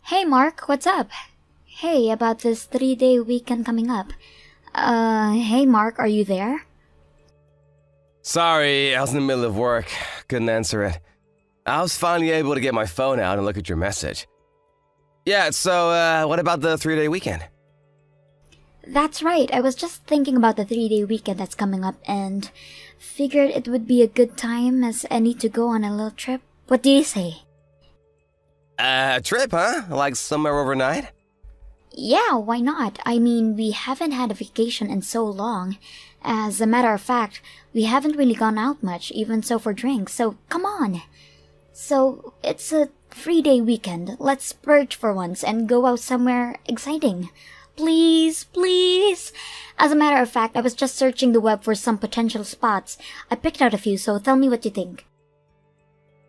Hey Mark, what's up? Hey, about this 3-day weekend coming up. Hey Mark, are you there? Sorry, I was in the middle of work. Couldn't answer it. I was finally able to get my phone out and look at your message. Yeah, so, what about the 3-day weekend? That's right, I was just thinking about the 3-day weekend that's coming up and figured it would be a good time as I need to go on a little trip. What do you say? A trip, huh? Like somewhere overnight? Yeah, why not? I mean, we haven't had a vacation in so long. As a matter of fact, we haven't really gone out much, even so for drinks, so come on. So, it's a 3-day weekend. Let's splurge for once and go out somewhere exciting. Please, please. As a matter of fact, I was just searching the web for some potential spots. I picked out a few, so tell me what you think.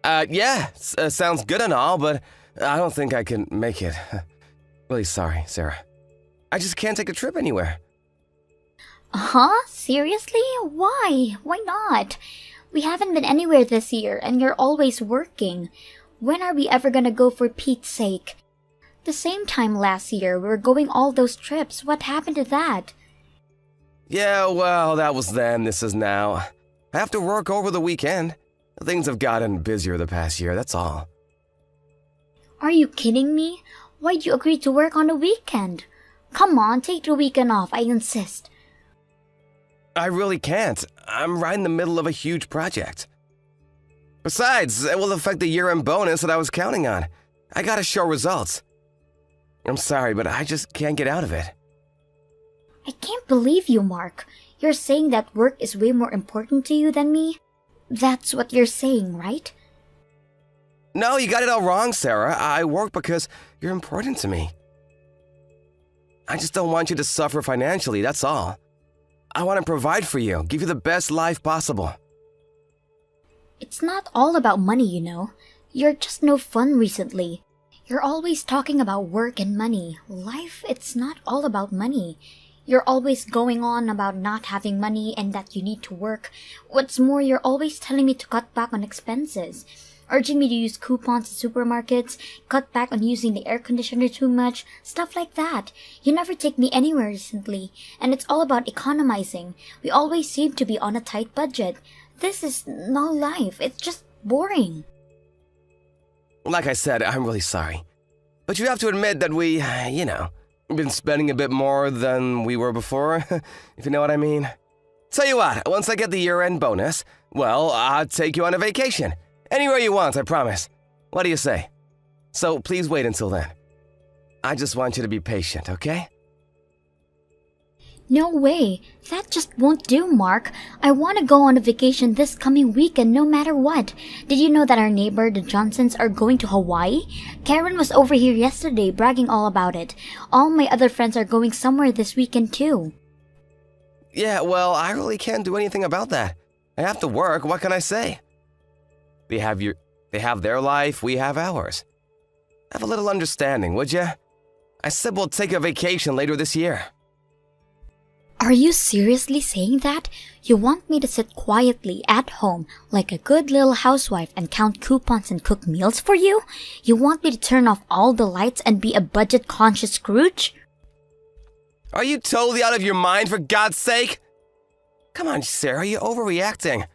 Yeah, sounds good and all, but I don't think I can make it. Really sorry, Sarah. I just can't take a trip anywhere. Huh? Seriously? Why? Why not? We haven't been anywhere this year, and you're always working. When are we ever gonna go for Pete's sake? The same time last year, we were going all those trips. What happened to that? Yeah, well, that was then, this is now. I have to work over the weekend. Things have gotten busier the past year, that's all. Are you kidding me? Why'd you agree to work on the weekend? Come on, take the weekend off, I insist. I really can't. I'm right in the middle of a huge project. Besides, it will affect the year-end bonus that I was counting on. I gotta show results. I'm sorry, but I just can't get out of it. I can't believe you, Mark. You're saying that work is way more important to you than me? That's what you're saying, right? No, you got it all wrong, Sarah. I work because you're important to me. I just don't want you to suffer financially, that's all. I want to provide for you, give you the best life possible. It's not all about money, you know. You're just no fun recently. You're always talking about work and money. Life, it's not all about money. You're always going on about not having money and that you need to work. What's more, you're always telling me to cut back on expenses, urging me to use coupons at supermarkets, cut back on using the air conditioner too much, stuff like that. You never take me anywhere recently, and it's all about economizing. We always seem to be on a tight budget. This is no life. It's just boring. Like I said, I'm really sorry. But you have to admit that we, been spending a bit more than we were before, if you know what I mean. Tell you what, once I get the year-end bonus, well, I'll take you on a vacation. Anywhere you want, I promise. What do you say? So please wait until then. I just want you to be patient, okay? No way. That just won't do, Mark. I want to go on a vacation this coming weekend no matter what. Did you know that our neighbor, the Johnsons, are going to Hawaii? Karen was over here yesterday bragging all about it. All my other friends are going somewhere this weekend too. Yeah, well, I really can't do anything about that. I have to work, what can I say? They have their life, we have ours. Have a little understanding, would ya? I said we'll take a vacation later this year. Are you seriously saying that? You want me to sit quietly at home like a good little housewife and count coupons and cook meals for you? You want me to turn off all the lights and be a budget-conscious Scrooge? Are you totally out of your mind, for God's sake? Come on, Sarah, you're overreacting.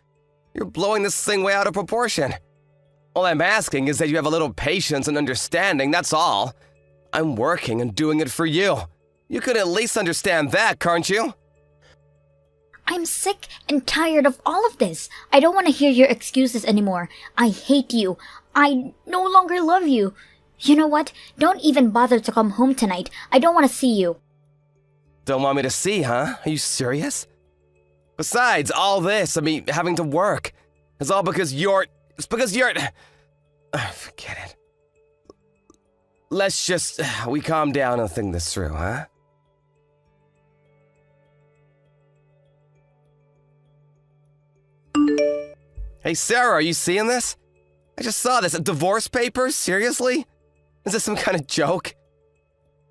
You're blowing this thing way out of proportion. All I'm asking is that you have a little patience and understanding, that's all. I'm working and doing it for you. You could at least understand that, can't you? I'm sick and tired of all of this. I don't want to hear your excuses anymore. I hate you. I no longer love you. You know what? Don't even bother to come home tonight. I don't want to see you. Don't want me to see, huh? Are you serious? Besides, all this, having to work, it's all because it's because you're... Forget it. Let's just... we calm down and think this through, huh? Hey, Sarah, are you seeing this? I just saw this. Divorce papers? Seriously? Is this some kind of joke?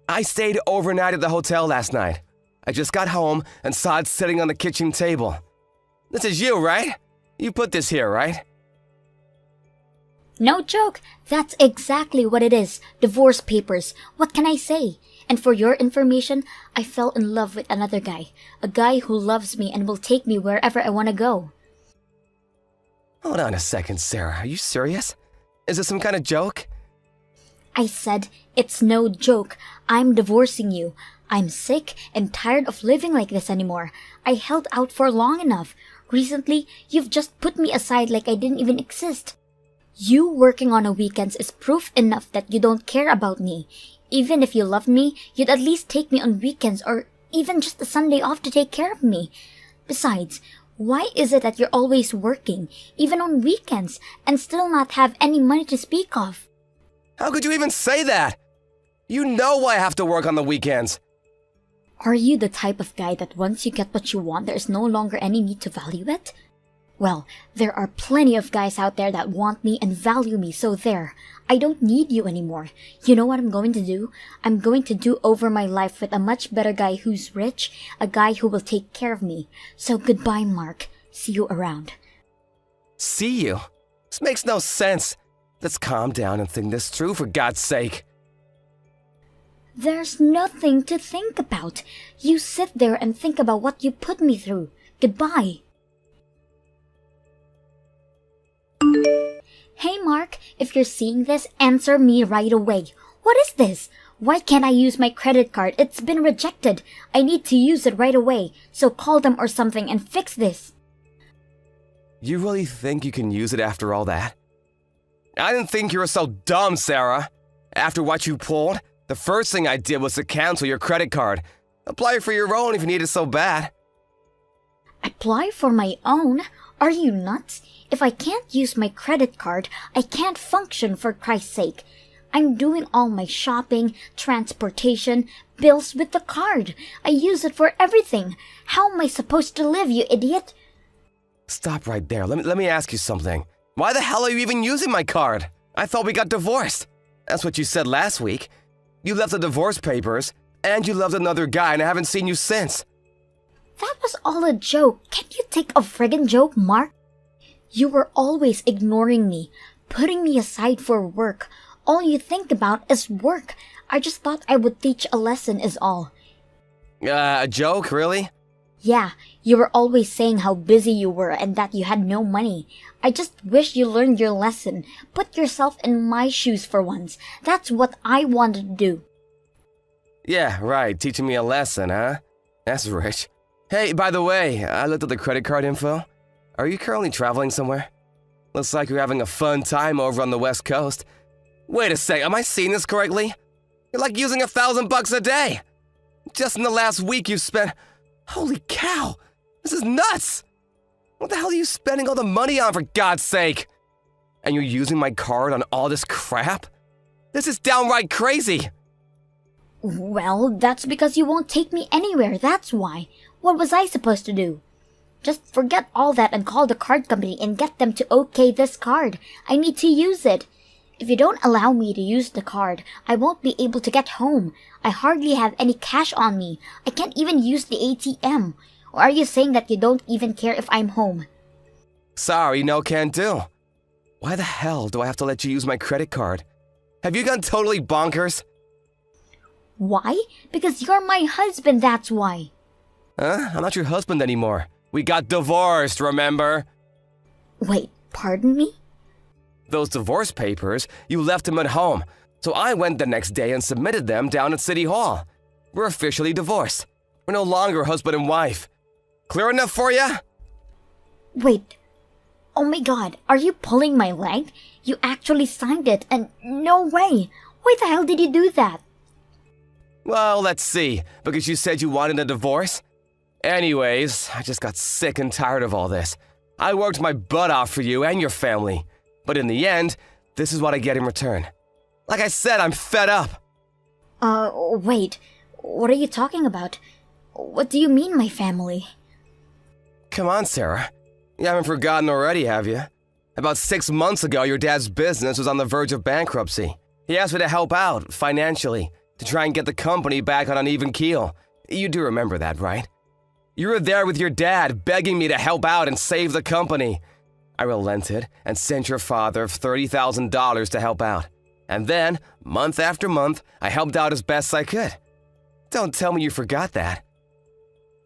I stayed overnight at the hotel last night. I just got home and saw it sitting on the kitchen table. This is you, right? You put this here, right? No joke, that's exactly what it is. Divorce papers. What can I say? And for your information, I fell in love with another guy. A guy who loves me and will take me wherever I want to go. Hold on a second, Sarah. Are you serious? Is this some kind of joke? I said, it's no joke. I'm divorcing you. I'm sick and tired of living like this anymore. I held out for long enough. Recently, you've just put me aside like I didn't even exist. You working on a weekends is proof enough that you don't care about me. Even if you loved me, you'd at least take me on weekends or even just a Sunday off to take care of me. Besides, why is it that you're always working, even on weekends, and still not have any money to speak of? How could you even say that? You know why I have to work on the weekends. Are you the type of guy that once you get what you want, there's no longer any need to value it? Well, there are plenty of guys out there that want me and value me, so there. I don't need you anymore. You know what I'm going to do? I'm going to do over my life with a much better guy who's rich, a guy who will take care of me. So goodbye, Mark. See you around. See you? This makes no sense. Let's calm down and think this through, for God's sake. There's nothing to think about. You sit there and think about what you put me through. Goodbye. Hey Mark, if you're seeing this, answer me right away. What is this? Why can't I use my credit card? It's been rejected. I need to use it right away. So call them or something and fix this. You really think you can use it after all that? I didn't think you were so dumb, Sarah. After what you pulled, the first thing I did was to cancel your credit card. Apply for your own if you need it so bad. Apply for my own? Are you nuts? If I can't use my credit card, I can't function, for Christ's sake. I'm doing all my shopping, transportation, bills with the card. I use it for everything. How am I supposed to live, you idiot? Stop right there. Let me ask you something. Why the hell are you even using my card? I thought we got divorced. That's what you said last week. You left the divorce papers, and you loved another guy, and I haven't seen you since. That was all a joke. Can't you take a friggin' joke, Mark? You were always ignoring me, putting me aside for work. All you think about is work. I just thought I would teach a lesson is all. A joke, really? Yeah, you were always saying how busy you were and that you had no money. I just wish you learned your lesson. Put yourself in my shoes for once. That's what I wanted to do. Yeah, right. Teaching me a lesson, huh? That's rich. Hey, by the way, I looked at the credit card info. Are you currently traveling somewhere? Looks like you're having a fun time over on the West Coast. Wait a sec, am I seeing this correctly? You're like using $1,000 a day. Just in the last week you've spent... Holy cow! This is nuts! What the hell are you spending all the money on, for God's sake? And you're using my card on all this crap? This is downright crazy! Well, that's because you won't take me anywhere, that's why. What was I supposed to do? Just forget all that and call the card company and get them to okay this card. I need to use it. If you don't allow me to use the card, I won't be able to get home. I hardly have any cash on me. I can't even use the ATM. Or are you saying that you don't even care if I'm home? Sorry, no can do. Why the hell do I have to let you use my credit card? Have you gone totally bonkers? Why? Because you're my husband, that's why. Huh? I'm not your husband anymore. We got divorced, remember? Wait, pardon me? Those divorce papers, you left them at home. So I went the next day and submitted them down at City Hall. We're officially divorced. We're no longer husband and wife. Clear enough for you? Wait. Oh my god, are you pulling my leg? You actually signed it, and no way. Why the hell did you do that? Well, let's see. Because you said you wanted a divorce? Anyways, I just got sick and tired of all this. I worked my butt off for you and your family. But in the end, this is what I get in return. Like I said, I'm fed up. Wait. What are you talking about? What do you mean, my family? Come on, Sarah. You haven't forgotten already, have you? About 6 months ago, your dad's business was on the verge of bankruptcy. He asked me to help out, financially, to try and get the company back on an even keel. You do remember that, right? You were there with your dad, begging me to help out and save the company. I relented and sent your father $30,000 to help out. And then, month after month, I helped out as best I could. Don't tell me you forgot that.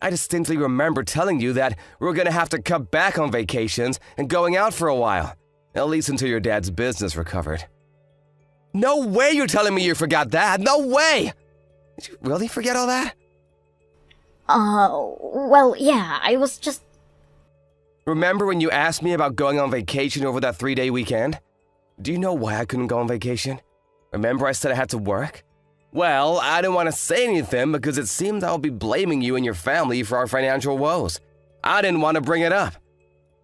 I distinctly remember telling you that we were going to have to cut back on vacations and going out for a while, at least until your dad's business recovered. No way you're telling me you forgot that! No way! Did you really forget all that? Well, yeah, I was just... Remember when you asked me about going on vacation over that 3-day weekend? Do you know why I couldn't go on vacation? Remember I said I had to work? Well, I didn't want to say anything because it seemed I would be blaming you and your family for our financial woes. I didn't want to bring it up.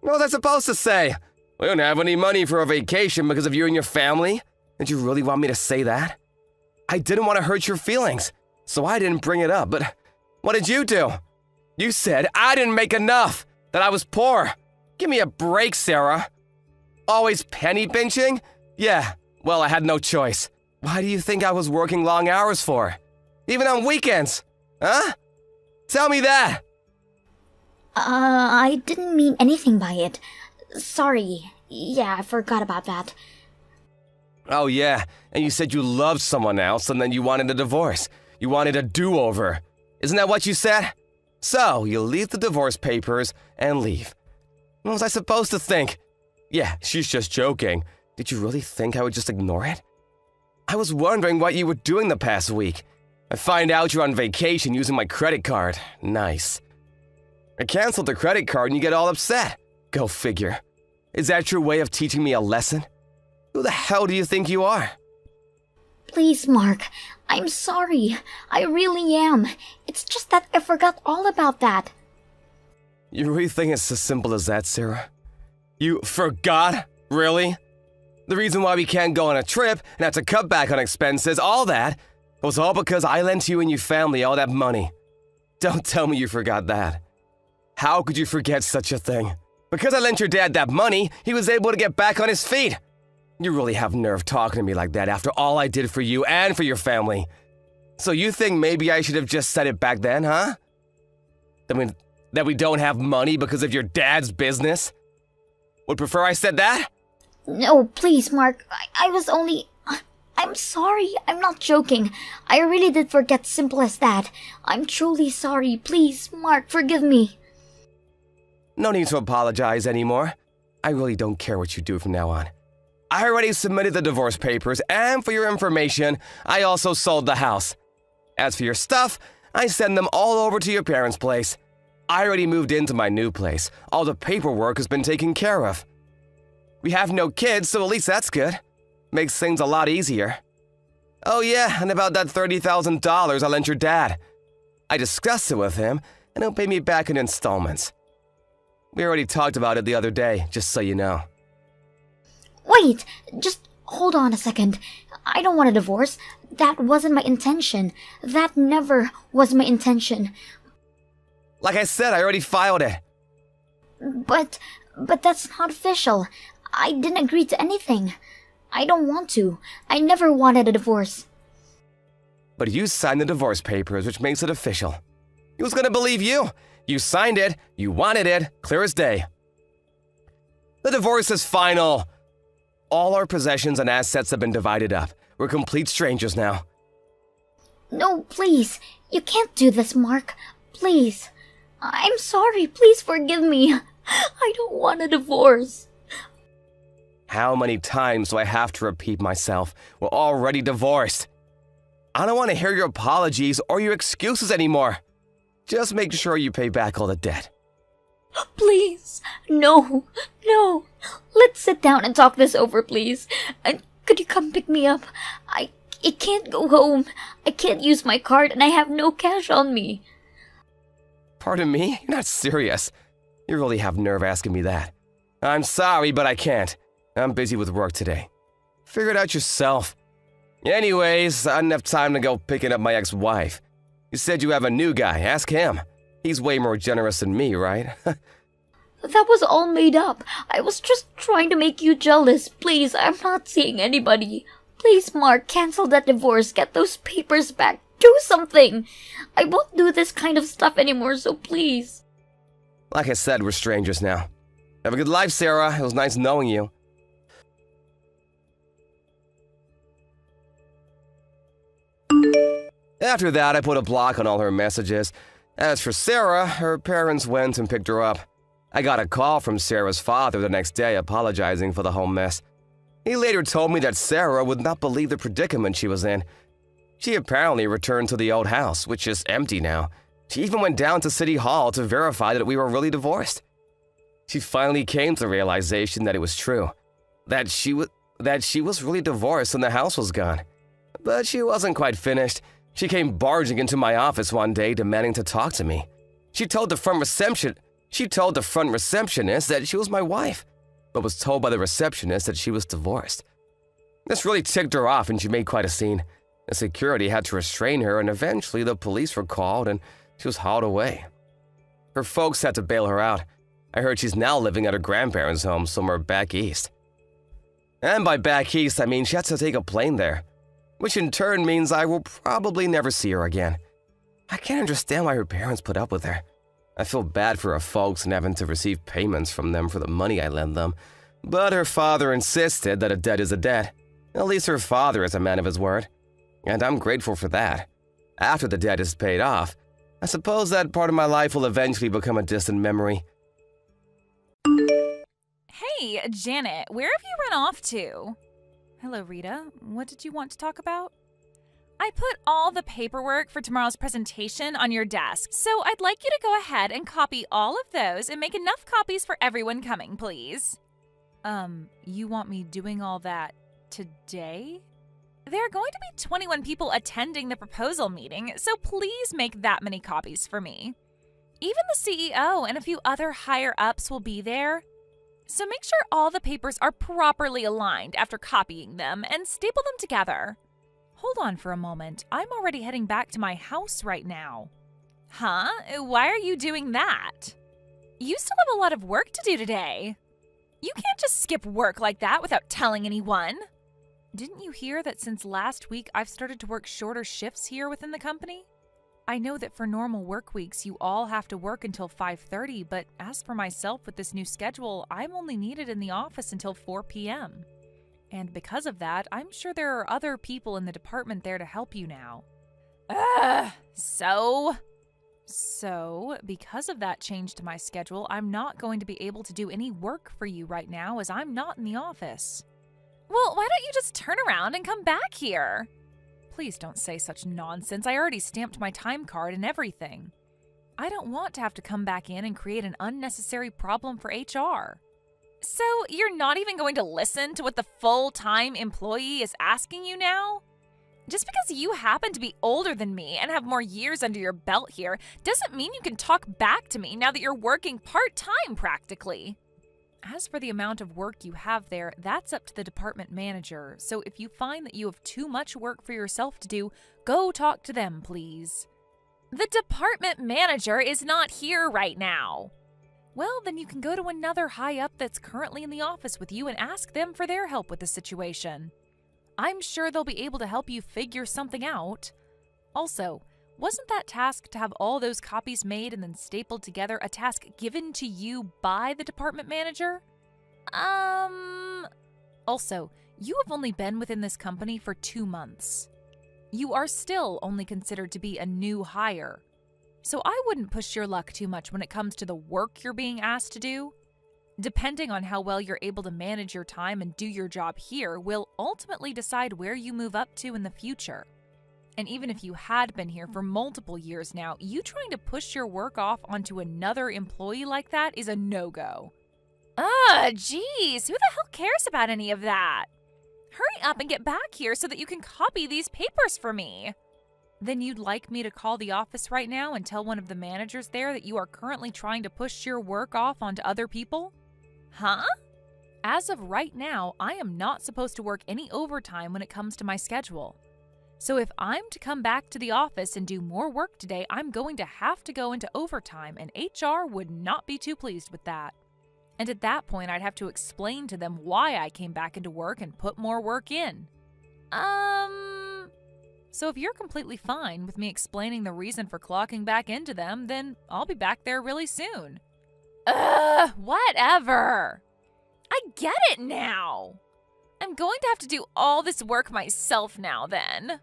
What was I supposed to say? We don't have any money for a vacation because of you and your family? Did you really want me to say that? I didn't want to hurt your feelings, so I didn't bring it up, but what did you do? You said I didn't make enough, that I was poor. Give me a break, Sarah. Always penny pinching? Yeah, well, I had no choice. Why do you think I was working long hours for? Even on weekends? Huh? Tell me that! I didn't mean anything by it. Sorry. Yeah, I forgot about that. Oh yeah, and you said you loved someone else and then you wanted a divorce. You wanted a do-over. Isn't that what you said? So, you leave the divorce papers and leave. What was I supposed to think? Yeah, she's just joking. Did you really think I would just ignore it? I was wondering what you were doing the past week. I find out you're on vacation using my credit card. Nice. I canceled the credit card and you get all upset. Go figure. Is that your way of teaching me a lesson? Who the hell do you think you are? Please, Mark. I'm sorry. I really am. It's just that I forgot all about that. You really think it's as simple as that, Sarah? You forgot? Really? The reason why we can't go on a trip and have to cut back on expenses, all that, was all because I lent you and your family all that money. Don't tell me you forgot that. How could you forget such a thing? Because I lent your dad that money, he was able to get back on his feet. You really have nerve talking to me like that after all I did for you and for your family. So you think maybe I should have just said it back then, huh? That we don't have money because of your dad's business? Would prefer I said that? No, please, Mark. I was only... I'm sorry. I'm not joking. I really did forget, simple as that. I'm truly sorry. Please, Mark, forgive me. No need to apologize anymore. I really don't care what you do from now on. I already submitted the divorce papers, and for your information, I also sold the house. As for your stuff, I send them all over to your parents' place. I already moved into my new place. All the paperwork has been taken care of. We have no kids, so at least that's good. Makes things a lot easier. Oh yeah, and about that $30,000 I lent your dad. I discussed it with him, and he'll pay me back in installments. We already talked about it the other day, just so you know. Wait, just hold on a second. I don't want a divorce. That wasn't my intention. That never was my intention. Like I said, I already filed it. But that's not official. I didn't agree to anything. I don't want to. I never wanted a divorce. But you signed the divorce papers, which makes it official. Who's gonna believe you? You signed it, you wanted it, clear as day. The divorce is final. All our possessions and assets have been divided up. We're complete strangers now. No, please. You can't do this, Mark. Please. I'm sorry. Please forgive me. I don't want a divorce. How many times do I have to repeat myself? We're already divorced. I don't want to hear your apologies or your excuses anymore. Just make sure you pay back all the debt. Please. No. Let's sit down and talk this over, please. Could you come pick me up? I can't go home. I can't use my card and I have no cash on me. Pardon me? You're not serious. You really have nerve asking me that. I'm sorry, but I can't. I'm busy with work today. Figure it out yourself. Anyways, I didn't have time to go picking up my ex-wife. You said you have a new guy. Ask him. He's way more generous than me, right? That was all made up. I was just trying to make you jealous. Please, I'm not seeing anybody. Please, Mark, cancel that divorce. Get those papers back. Do something. I won't do this kind of stuff anymore, so please. Like I said, we're strangers now. Have a good life, Sarah. It was nice knowing you. After that, I put a block on all her messages. As for Sarah, her parents went and picked her up. I got a call from Sarah's father the next day apologizing for the whole mess. He later told me that Sarah would not believe the predicament she was in. She apparently returned to the old house, which is empty now. She even went down to City Hall to verify that we were really divorced. She finally came to the realization that it was true, that she was really divorced and the house was gone. But she wasn't quite finished. She came barging into my office one day demanding to talk to me. She told the front receptionist that she was my wife, but was told by the receptionist that she was divorced. This really ticked her off and she made quite a scene. The security had to restrain her and eventually the police were called and she was hauled away. Her folks had to bail her out. I heard she's now living at her grandparents' home somewhere back east. And by back east, I mean she had to take a plane there, which in turn means I will probably never see her again. I can't understand why her parents put up with her. I feel bad for her folks and having to receive payments from them for the money I lend them, but her father insisted that a debt is a debt. At least her father is a man of his word, and I'm grateful for that. After the debt is paid off, I suppose that part of my life will eventually become a distant memory. Hey, Janet, where have you run off to? Hello, Rita. What did you want to talk about? I put all the paperwork for tomorrow's presentation on your desk, so I'd like you to go ahead and copy all of those and make enough copies for everyone coming, please. You want me doing all that today? There are going to be 21 people attending the proposal meeting, so please make that many copies for me. Even the CEO and a few other higher-ups will be there. So make sure all the papers are properly aligned after copying them and staple them together. Hold on for a moment. I'm already heading back to my house right now. Huh? Why are you doing that? You still have a lot of work to do today. You can't just skip work like that without telling anyone. Didn't you hear that since last week I've started to work shorter shifts here within the company? I know that for normal work weeks you all have to work until 5:30, but as for myself with this new schedule, I'm only needed in the office until 4 p.m. And because of that, I'm sure there are other people in the department there to help you now. So, because of that change to my schedule, I'm not going to be able to do any work for you right now as I'm not in the office. Well, why don't you just turn around and come back here? Please don't say such nonsense. I already stamped my time card and everything. I don't want to have to come back in and create an unnecessary problem for HR. So, you're not even going to listen to what the full-time employee is asking you now? Just because you happen to be older than me and have more years under your belt here doesn't mean you can talk back to me now that you're working part-time practically. As for the amount of work you have there, that's up to the department manager, so if you find that you have too much work for yourself to do, go talk to them, please. The department manager is not here right now. Well, then you can go to another high-up that's currently in the office with you and ask them for their help with the situation. I'm sure they'll be able to help you figure something out. Also, wasn't that task to have all those copies made and then stapled together a task given to you by the department manager? Also, you have only been within this company for 2 months. You are still only considered to be a new hire. So I wouldn't push your luck too much when it comes to the work you're being asked to do. Depending on how well you're able to manage your time and do your job here will ultimately decide where you move up to in the future. And even if you had been here for multiple years now, you trying to push your work off onto another employee like that is a no-go. Geez, who the hell cares about any of that? Hurry up and get back here so that you can copy these papers for me. Then you'd like me to call the office right now and tell one of the managers there that you are currently trying to push your work off onto other people? Huh? As of right now, I am not supposed to work any overtime when it comes to my schedule. So if I'm to come back to the office and do more work today, I'm going to have to go into overtime, and HR would not be too pleased with that. And at that point, I'd have to explain to them why I came back into work and put more work in. So if you're completely fine with me explaining the reason for clocking back into them, then I'll be back there really soon. Whatever. I get it now. I'm going to have to do all this work myself now then.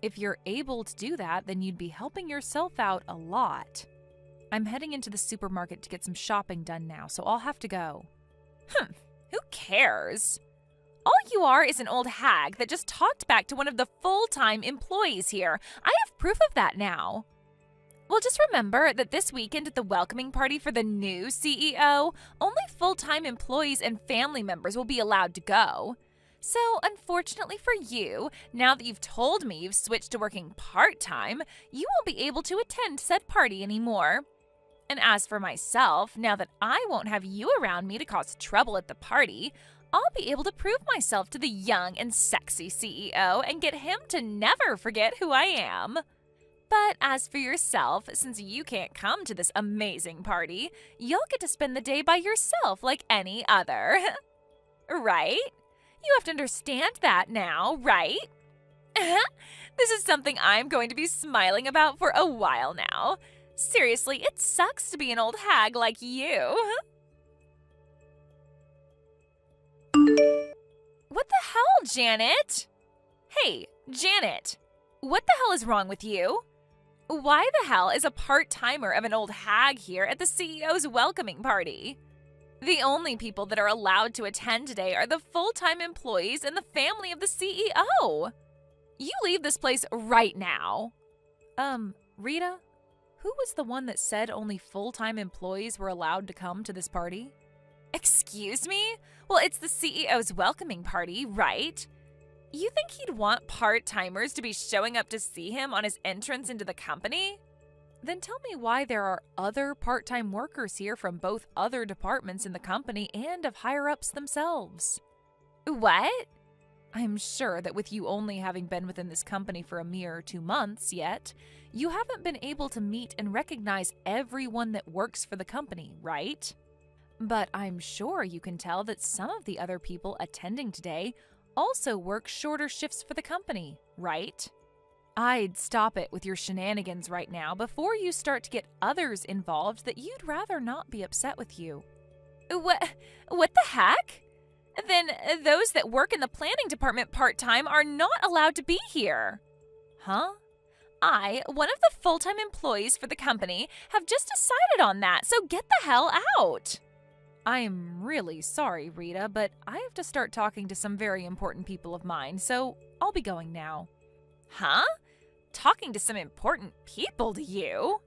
If you're able to do that, then you'd be helping yourself out a lot. I'm heading into the supermarket to get some shopping done now, so I'll have to go. Who cares? All you are is an old hag that just talked back to one of the full-time employees here. I have proof of that now. Well, just remember that this weekend at the welcoming party for the new CEO, only full-time employees and family members will be allowed to go. So, unfortunately for you, now that you've told me you've switched to working part-time, you won't be able to attend said party anymore. And as for myself, now that I won't have you around me to cause trouble at the party, I'll be able to prove myself to the young and sexy CEO and get him to never forget who I am. But as for yourself, since you can't come to this amazing party, you'll get to spend the day by yourself like any other. Right? You have to understand that now, right? This is something I'm going to be smiling about for a while now. Seriously, it sucks to be an old hag like you. What the hell, Janet? Hey, Janet, what the hell is wrong with you? Why the hell is a part-timer of an old hag here at the CEO's welcoming party? The only people that are allowed to attend today are the full-time employees and the family of the CEO. You leave this place right now. Rita, who was the one that said only full-time employees were allowed to come to this party? Excuse me? Well, it's the CEO's welcoming party, right? You think he'd want part-timers to be showing up to see him on his entrance into the company? Then tell me why there are other part-time workers here from both other departments in the company and of higher-ups themselves. What? I'm sure that with you only having been within this company for a mere 2 months yet, you haven't been able to meet and recognize everyone that works for the company, right? But I'm sure you can tell that some of the other people attending today also work shorter shifts for the company, right? I'd stop it with your shenanigans right now before you start to get others involved that you'd rather not be upset with you. What the heck? Then those that work in the planning department part-time are not allowed to be here. Huh? I, one of the full-time employees for the company, have just decided on that, so get the hell out. I'm really sorry, Rita, but I have to start talking to some very important people of mine, so I'll be going now. Huh? Talking to some important people, do you?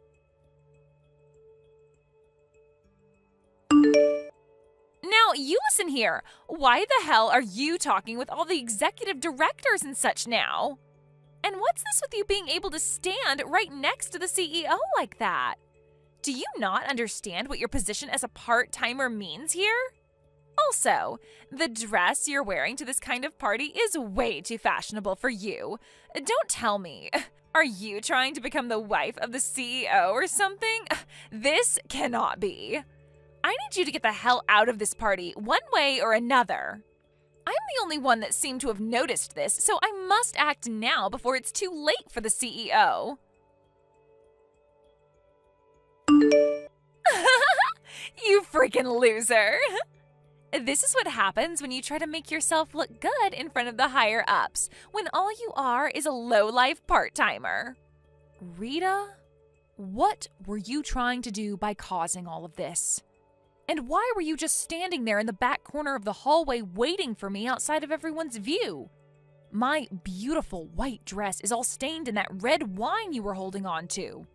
Now, you listen here. Why the hell are you talking with all the executive directors and such now? And what's this with you being able to stand right next to the CEO like that? Do you not understand what your position as a part-timer means here? Also, the dress you're wearing to this kind of party is way too fashionable for you. Don't tell me. Are you trying to become the wife of the CEO or something? This cannot be. I need you to get the hell out of this party, one way or another. I'm the only one that seemed to have noticed this, so I must act now before it's too late for the CEO. You freaking loser! This is what happens when you try to make yourself look good in front of the higher-ups, when all you are is a low-life part-timer. Rita, what were you trying to do by causing all of this? And why were you just standing there in the back corner of the hallway waiting for me outside of everyone's view? My beautiful white dress is all stained in that red wine you were holding on to.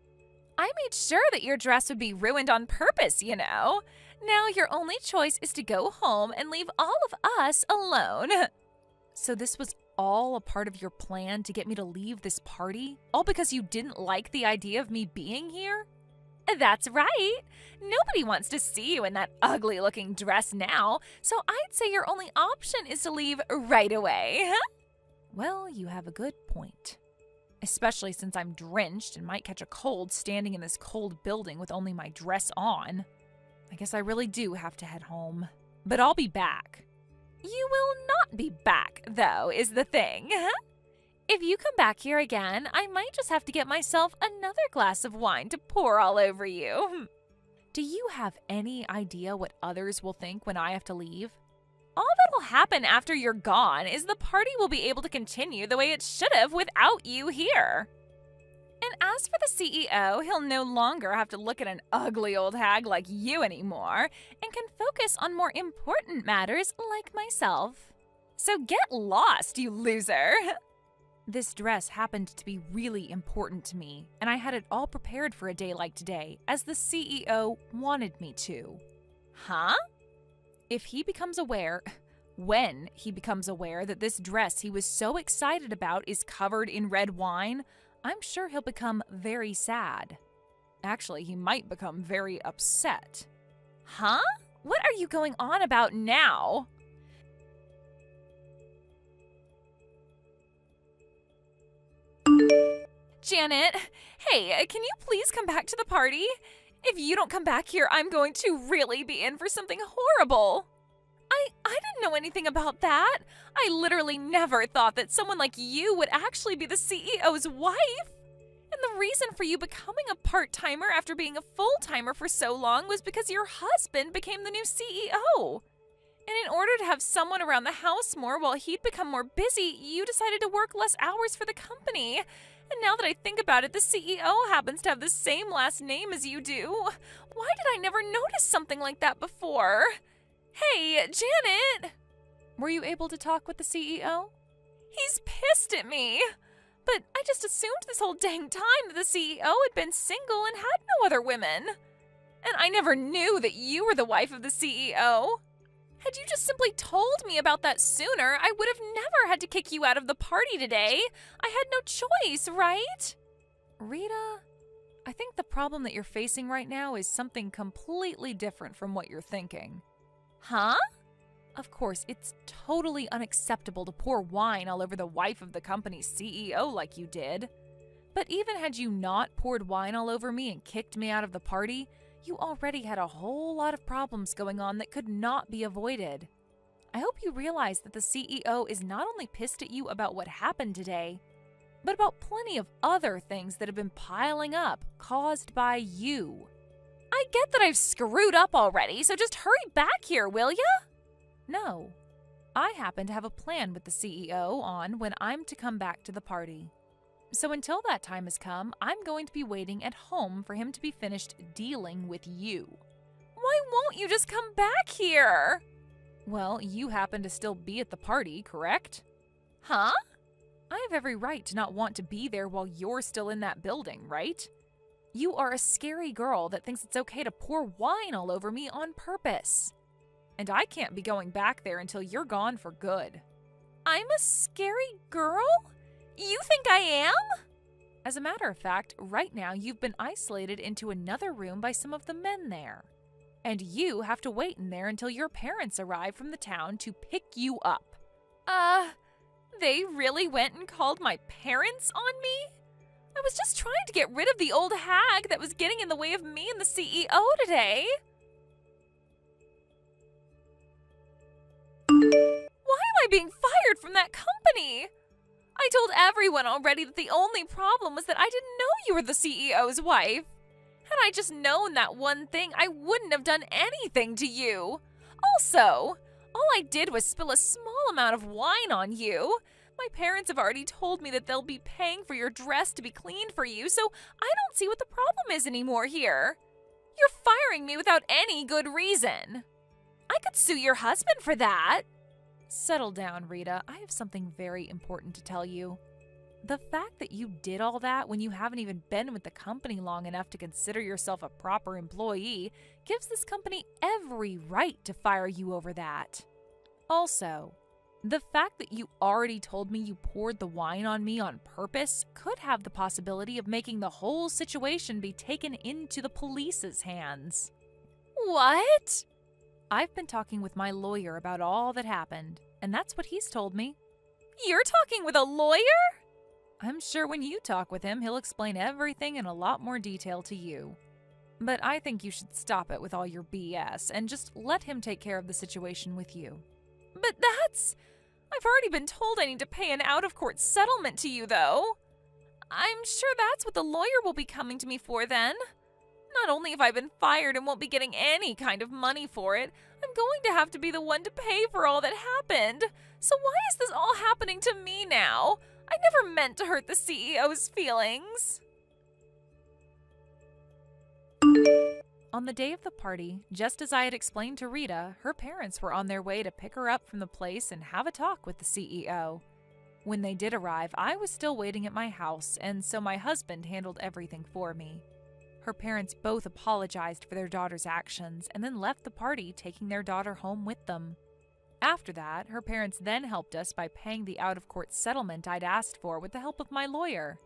I made sure that your dress would be ruined on purpose, you know. Now your only choice is to go home and leave all of us alone. So this was all a part of your plan to get me to leave this party? All because you didn't like the idea of me being here? That's right. Nobody wants to see you in that ugly-looking dress now, so I'd say your only option is to leave right away. Well, you have a good point. Especially since I'm drenched and might catch a cold standing in this cold building with only my dress on. I guess I really do have to head home. But I'll be back. You will not be back, though, is the thing. If you come back here again, I might just have to get myself another glass of wine to pour all over you. Do you have any idea what others will think when I have to leave? All that'll happen after you're gone is the party will be able to continue the way it should have without you here. And as for the CEO, he'll no longer have to look at an ugly old hag like you anymore and can focus on more important matters like myself. So get lost, you loser! This dress happened to be really important to me, and I had it all prepared for a day like today, as the CEO wanted me to. Huh? If he becomes aware, when he becomes aware that this dress he was so excited about is covered in red wine, I'm sure he'll become very sad. Actually, he might become very upset. Huh? What are you going on about now? Janet, hey, can you please come back to the party? If you don't come back here, I'm going to really be in for something horrible. I didn't know anything about that. I literally never thought that someone like you would actually be the CEO's wife. And the reason for you becoming a part-timer after being a full-timer for so long was because your husband became the new CEO. And in order to have someone around the house more while he'd become more busy, you decided to work less hours for the company. And now that I think about it, the CEO happens to have the same last name as you do. Why did I never notice something like that before? Hey, Janet! Were you able to talk with the CEO? He's pissed at me. But I just assumed this whole dang time that the CEO had been single and had no other women. And I never knew that you were the wife of the CEO. Had you just simply told me about that sooner, I would have never had to kick you out of the party today. I had no choice, right? Rita, I think the problem that you're facing right now is something completely different from what you're thinking. Huh? Of course, it's totally unacceptable to pour wine all over the wife of the company's CEO like you did. But even had you not poured wine all over me and kicked me out of the party, you already had a whole lot of problems going on that could not be avoided. I hope you realize that the CEO is not only pissed at you about what happened today, but about plenty of other things that have been piling up, caused by you. I get that I've screwed up already, so just hurry back here, will ya? No. I happen to have a plan with the CEO on when I'm to come back to the party. So until that time has come, I'm going to be waiting at home for him to be finished dealing with you. Why won't you just come back here? Well, you happen to still be at the party, correct? Huh? I have every right to not want to be there while you're still in that building, right? You are a scary girl that thinks it's okay to pour wine all over me on purpose. And I can't be going back there until you're gone for good. I'm a scary girl? You think I am? As a matter of fact, right now you've been isolated into another room by some of the men there. And you have to wait in there until your parents arrive from the town to pick you up. They really went and called my parents on me? I was just trying to get rid of the old hag that was getting in the way of me and the CEO today. Why am I being fired from that company? I told everyone already that the only problem was that I didn't know you were the CEO's wife. Had I just known that one thing, I wouldn't have done anything to you. Also, all I did was spill a small amount of wine on you. My parents have already told me that they'll be paying for your dress to be cleaned for you, so I don't see what the problem is anymore here. You're firing me without any good reason. I could sue your husband for that. Settle down, Rita. I have something very important to tell you. The fact that you did all that when you haven't even been with the company long enough to consider yourself a proper employee gives this company every right to fire you over that. Also, the fact that you already told me you poured the wine on me on purpose could have the possibility of making the whole situation be taken into the police's hands. What? I've been talking with my lawyer about all that happened, and that's what he's told me. You're talking with a lawyer? I'm sure when you talk with him, he'll explain everything in a lot more detail to you. But I think you should stop it with all your BS and just let him take care of the situation with you. But I've already been told I need to pay an out-of-court settlement to you, though. I'm sure that's what the lawyer will be coming to me for then. Not only have I been fired and won't be getting any kind of money for it, I'm going to have to be the one to pay for all that happened. So why is this all happening to me now? I never meant to hurt the CEO's feelings. On the day of the party, just as I had explained to Rita, her parents were on their way to pick her up from the place and have a talk with the CEO. When they did arrive, I was still waiting at my house, and so my husband handled everything for me. Her parents both apologized for their daughter's actions and then left the party, taking their daughter home with them. After that, her parents then helped us by paying the out-of-court settlement I'd asked for with the help of my lawyer.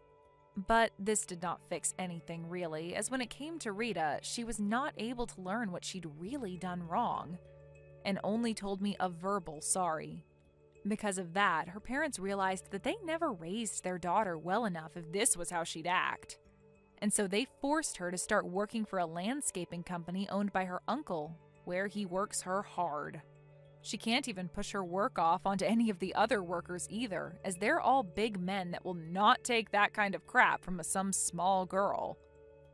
But this did not fix anything really, as when it came to Rita, she was not able to learn what she'd really done wrong, and only told me a verbal sorry. Because of that, her parents realized that they never raised their daughter well enough if this was how she'd act. And so they forced her to start working for a landscaping company owned by her uncle, where he works her hard. She can't even push her work off onto any of the other workers either, as they're all big men that will not take that kind of crap from some small girl.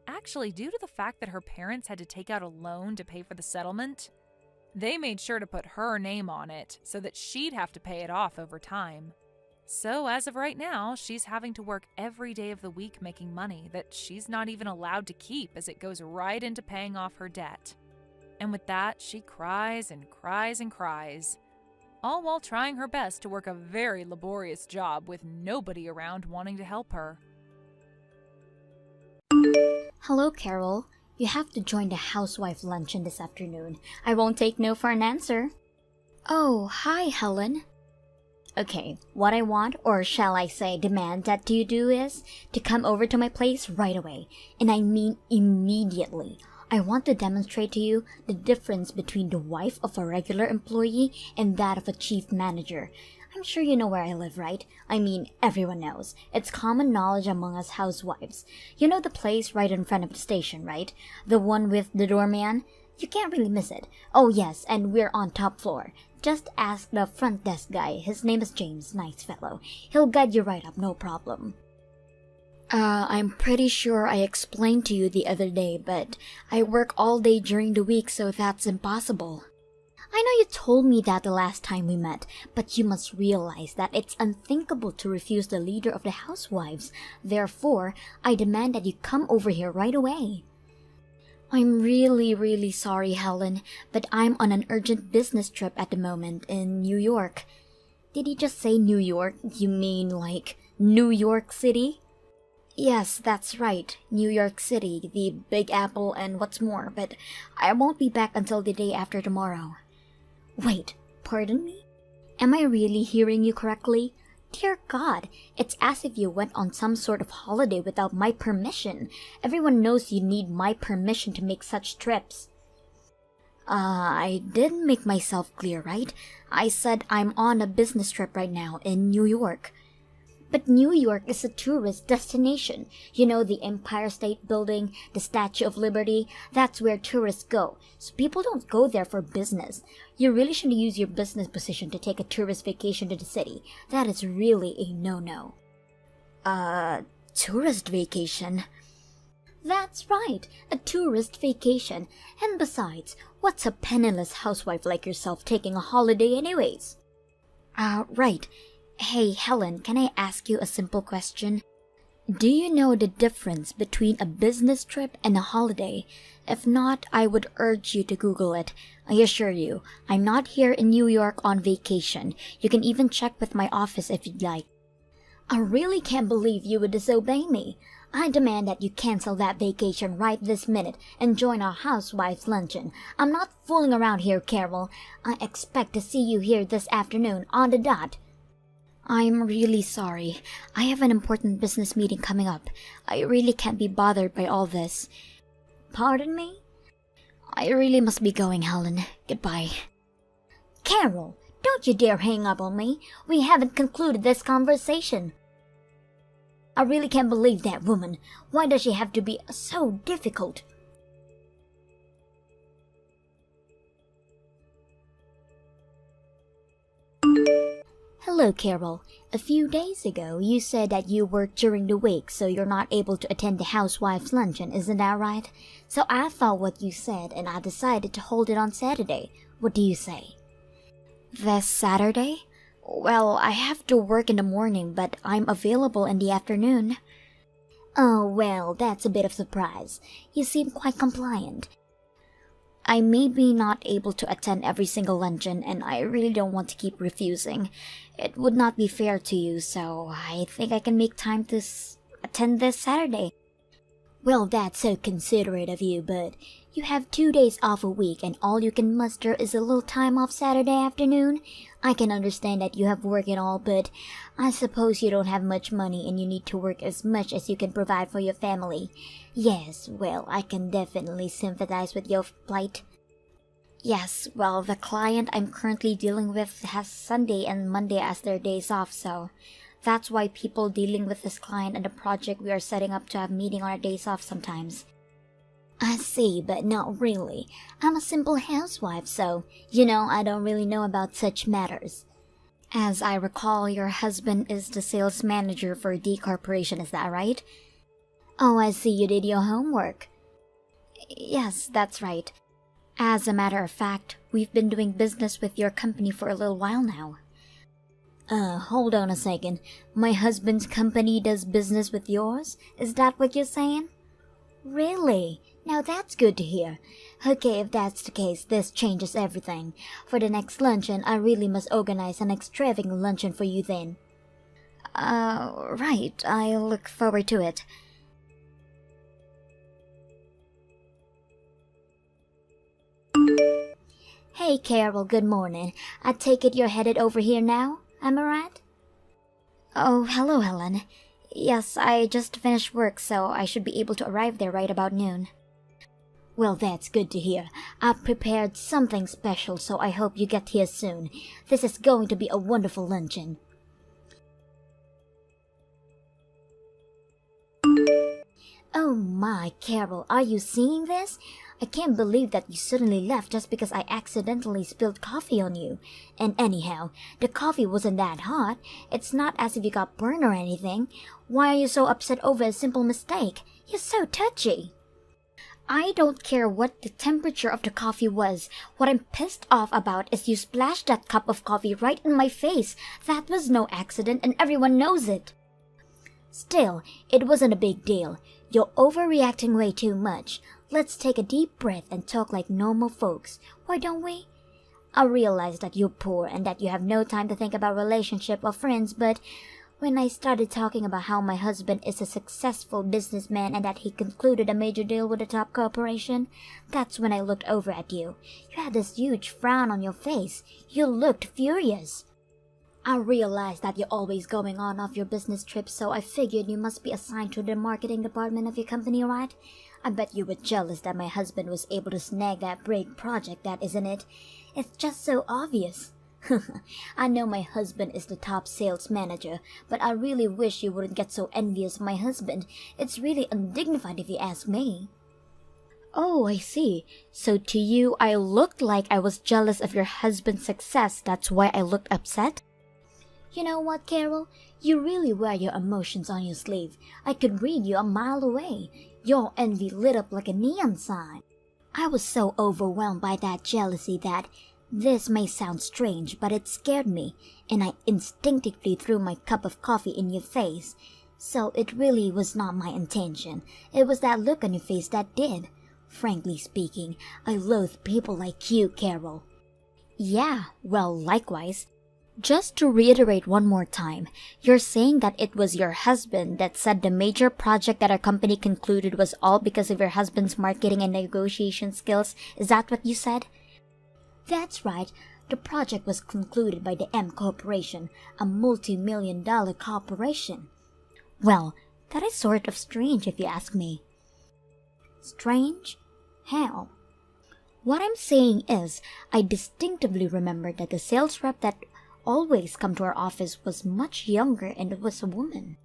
Actually, due to the fact that her parents had to take out a loan to pay for the settlement, they made sure to put her name on it so that she'd have to pay it off over time. So as of right now, she's having to work every day of the week making money that she's not even allowed to keep, as it goes right into paying off her debt. And with that, she cries and cries and cries, all while trying her best to work a very laborious job with nobody around wanting to help her. Hello, Carol. You have to join the housewife luncheon this afternoon. I won't take no for an answer. Oh, hi, Helen. Okay, what I want, or shall I say demand that you do is to come over to my place right away. And I mean immediately. I want to demonstrate to you the difference between the wife of a regular employee and that of a chief manager. I'm sure you know where I live, right? I mean, everyone knows. It's common knowledge among us housewives. You know the place right in front of the station, right? The one with the doorman? You can't really miss it. Oh yes, and we're on top floor. Just ask the front desk guy. His name is James, nice fellow. He'll guide you right up, no problem. I'm pretty sure I explained to you the other day, but I work all day during the week, so that's impossible. I know you told me that the last time we met, but you must realize that it's unthinkable to refuse the leader of the housewives. Therefore, I demand that you come over here right away. I'm really sorry, Helen, but I'm on an urgent business trip at the moment in New York. Did you just say New York? You mean like New York City? Yes, that's right, New York City, the Big Apple and what's more, but I won't be back until the day after tomorrow. Wait, pardon me? Am I really hearing you correctly? Dear God, it's as if you went on some sort of holiday without my permission. Everyone knows you need my permission to make such trips. I didn't make myself clear, right? I said I'm on a business trip right now in New York. But New York is a tourist destination. You know, the Empire State Building, the Statue of Liberty, that's where tourists go. So people don't go there for business. You really should use your business position to take a tourist vacation to the city. That is really a no-no. Tourist vacation? That's right, a tourist vacation. And besides, what's a penniless housewife like yourself taking a holiday anyways? Right. Hey, Helen, can I ask you a simple question? Do you know the difference between a business trip and a holiday? If not, I would urge you to Google it. I assure you, I'm not here in New York on vacation. You can even check with my office if you'd like. I really can't believe you would disobey me. I demand that you cancel that vacation right this minute and join our housewives' luncheon. I'm not fooling around here, Carol. I expect to see you here this afternoon on the dot. I'm really sorry. I have an important business meeting coming up. I really can't be bothered by all this. Pardon me? I really must be going, Helen. Goodbye. Carol, don't you dare hang up on me. We haven't concluded this conversation. I really can't believe that woman. Why does she have to be so difficult? Hello, Carol. A few days ago, you said that you work during the week, so you're not able to attend the housewife's luncheon, isn't that right? So I thought what you said, and I decided to hold it on Saturday. What do you say? This Saturday? Well, I have to work in the morning, but I'm available in the afternoon. Oh, well, that's a bit of surprise. You seem quite compliant. I may be not able to attend every single luncheon, and I really don't want to keep refusing. It would not be fair to you, so I think I can make time to attend this Saturday. Well, that's so considerate of you, but you have 2 days off a week, and all you can muster is a little time off Saturday afternoon? I can understand that you have work and all, but I suppose you don't have much money and you need to work as much as you can provide for your family. Yes, well, I can definitely sympathize with your plight. Yes, well, the client I'm currently dealing with has Sunday and Monday as their days off, so that's why people dealing with this client and the project we are setting up to have meeting on our days off sometimes. I see, but not really. I'm a simple housewife, so, I don't really know about such matters. As I recall, your husband is the sales manager for D Corporation, is that right? Oh, I see you did your homework. Yes, that's right. As a matter of fact, we've been doing business with your company for a little while now. Hold on a second. My husband's company does business with yours? Is that what you're saying? Really? Now that's good to hear. Okay, if that's the case, this changes everything. For the next luncheon, I really must organize an extravagant luncheon for you then. Right. I look forward to it. Hey, Carol, good morning. I take it you're headed over here now, am I right? Oh, hello, Helen. Yes, I just finished work, so I should be able to arrive there right about noon. Well, that's good to hear. I've prepared something special, so I hope you get here soon. This is going to be a wonderful luncheon. Oh my, Carol, are you seeing this? I can't believe that you suddenly left just because I accidentally spilled coffee on you. And anyhow, the coffee wasn't that hot. It's not as if you got burned or anything. Why are you so upset over a simple mistake? You're so touchy. I don't care what the temperature of the coffee was. What I'm pissed off about is you splashed that cup of coffee right in my face. That was no accident and everyone knows it. Still, it wasn't a big deal. You're overreacting way too much. Let's take a deep breath and talk like normal folks. Why don't we? I realize that you're poor and that you have no time to think about relationship or friends, but when I started talking about how my husband is a successful businessman and that he concluded a major deal with a top corporation, that's when I looked over at you. You had this huge frown on your face. You looked furious. I realized that you're always going on off your business trips, so I figured you must be assigned to the marketing department of your company, right? I bet you were jealous that my husband was able to snag that big project, that isn't it? It's just so obvious. I know my husband is the top sales manager, but I really wish you wouldn't get so envious of my husband. It's really undignified if you ask me. Oh, I see. So to you, I looked like I was jealous of your husband's success. That's why I looked upset? You know what, Carol? You really wear your emotions on your sleeve. I could read you a mile away. Your envy lit up like a neon sign. I was so overwhelmed by that jealousy that this may sound strange, but it scared me, and I instinctively threw my cup of coffee in your face. So it really was not my intention. It was that look on your face that did. Frankly speaking, I loathe people like you, Carol. Yeah, well, likewise. Just to reiterate one more time, you're saying that it was your husband that said the major project that our company concluded was all because of your husband's marketing and negotiation skills. Is that what you said? That's right. The project was concluded by the M Corporation, a multi-million-dollar corporation. Well, that is sort of strange if you ask me. Strange? How? What I'm saying is, I distinctively remember that the sales rep that always come to our office was much younger and it was a woman.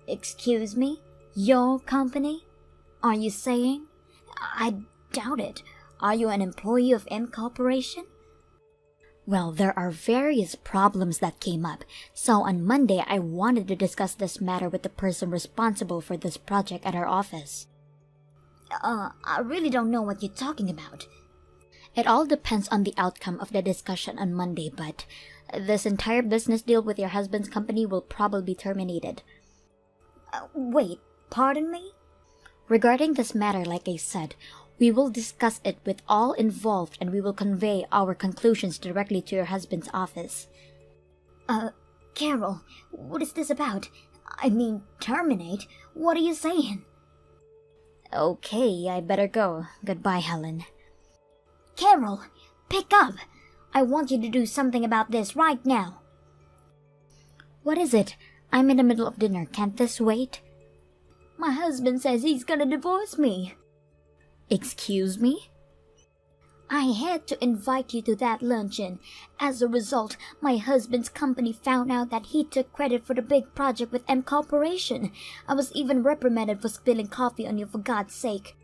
Excuse me? Your company? Are you saying? I doubt it. Are you an employee of M Corporation? Well, there are various problems that came up, so on Monday I wanted to discuss this matter with the person responsible for this project at our office. I really don't know what you're talking about. It all depends on the outcome of the discussion on Monday, but this entire business deal with your husband's company will probably be terminated. Wait, pardon me? Regarding this matter, like I said, we will discuss it with all involved and we will convey our conclusions directly to your husband's office. Carol, what is this about? I mean, terminate? What are you saying? Okay, I better go. Goodbye, Helen. Carol, pick up! I want you to do something about this right now. What is it? I'm in the middle of dinner. Can't this wait? My husband says he's gonna divorce me. Excuse me? I had to invite you to that luncheon. As a result, my husband's company found out that he took credit for the big project with M Corporation. I was even reprimanded for spilling coffee on you, for God's sake.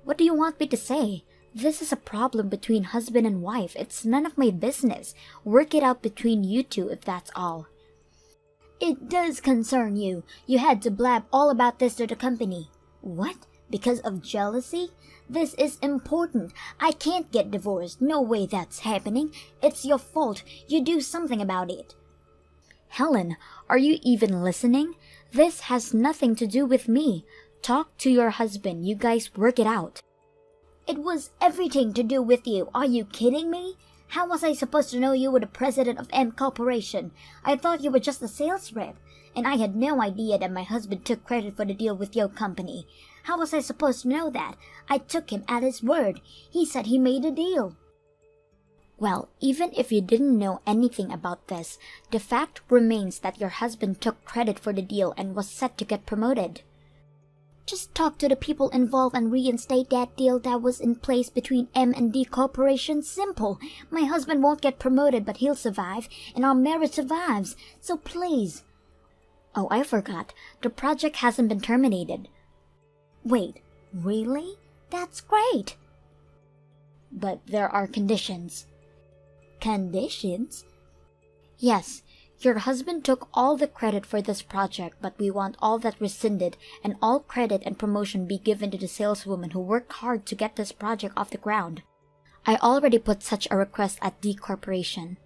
What do you want me to say? This is a problem between husband and wife. It's none of my business. Work it out between you two if that's all. It does concern you. You had to blab all about this to the company. What? Because of jealousy? This is important. I can't get divorced. No way that's happening. It's your fault. You do something about it. Helen, are you even listening? This has nothing to do with me. Talk to your husband. You guys work it out. It was everything to do with you. Are you kidding me? How was I supposed to know you were the president of M Corporation? I thought you were just a sales rep. And I had no idea that my husband took credit for the deal with your company. How was I supposed to know that? I took him at his word. He said he made a deal. Well, even if you didn't know anything about this, the fact remains that your husband took credit for the deal and was set to get promoted. Just talk to the people involved and reinstate that deal that was in place between M and D Corporation. Simple. My husband won't get promoted, but he'll survive, and our marriage survives. So please. Oh, I forgot. The project hasn't been terminated. Wait, really? That's great. But there are conditions. Conditions? Yes. Your husband took all the credit for this project, but we want all that rescinded and all credit and promotion be given to the saleswoman who worked hard to get this project off the ground. I already put such a request at D Corporation.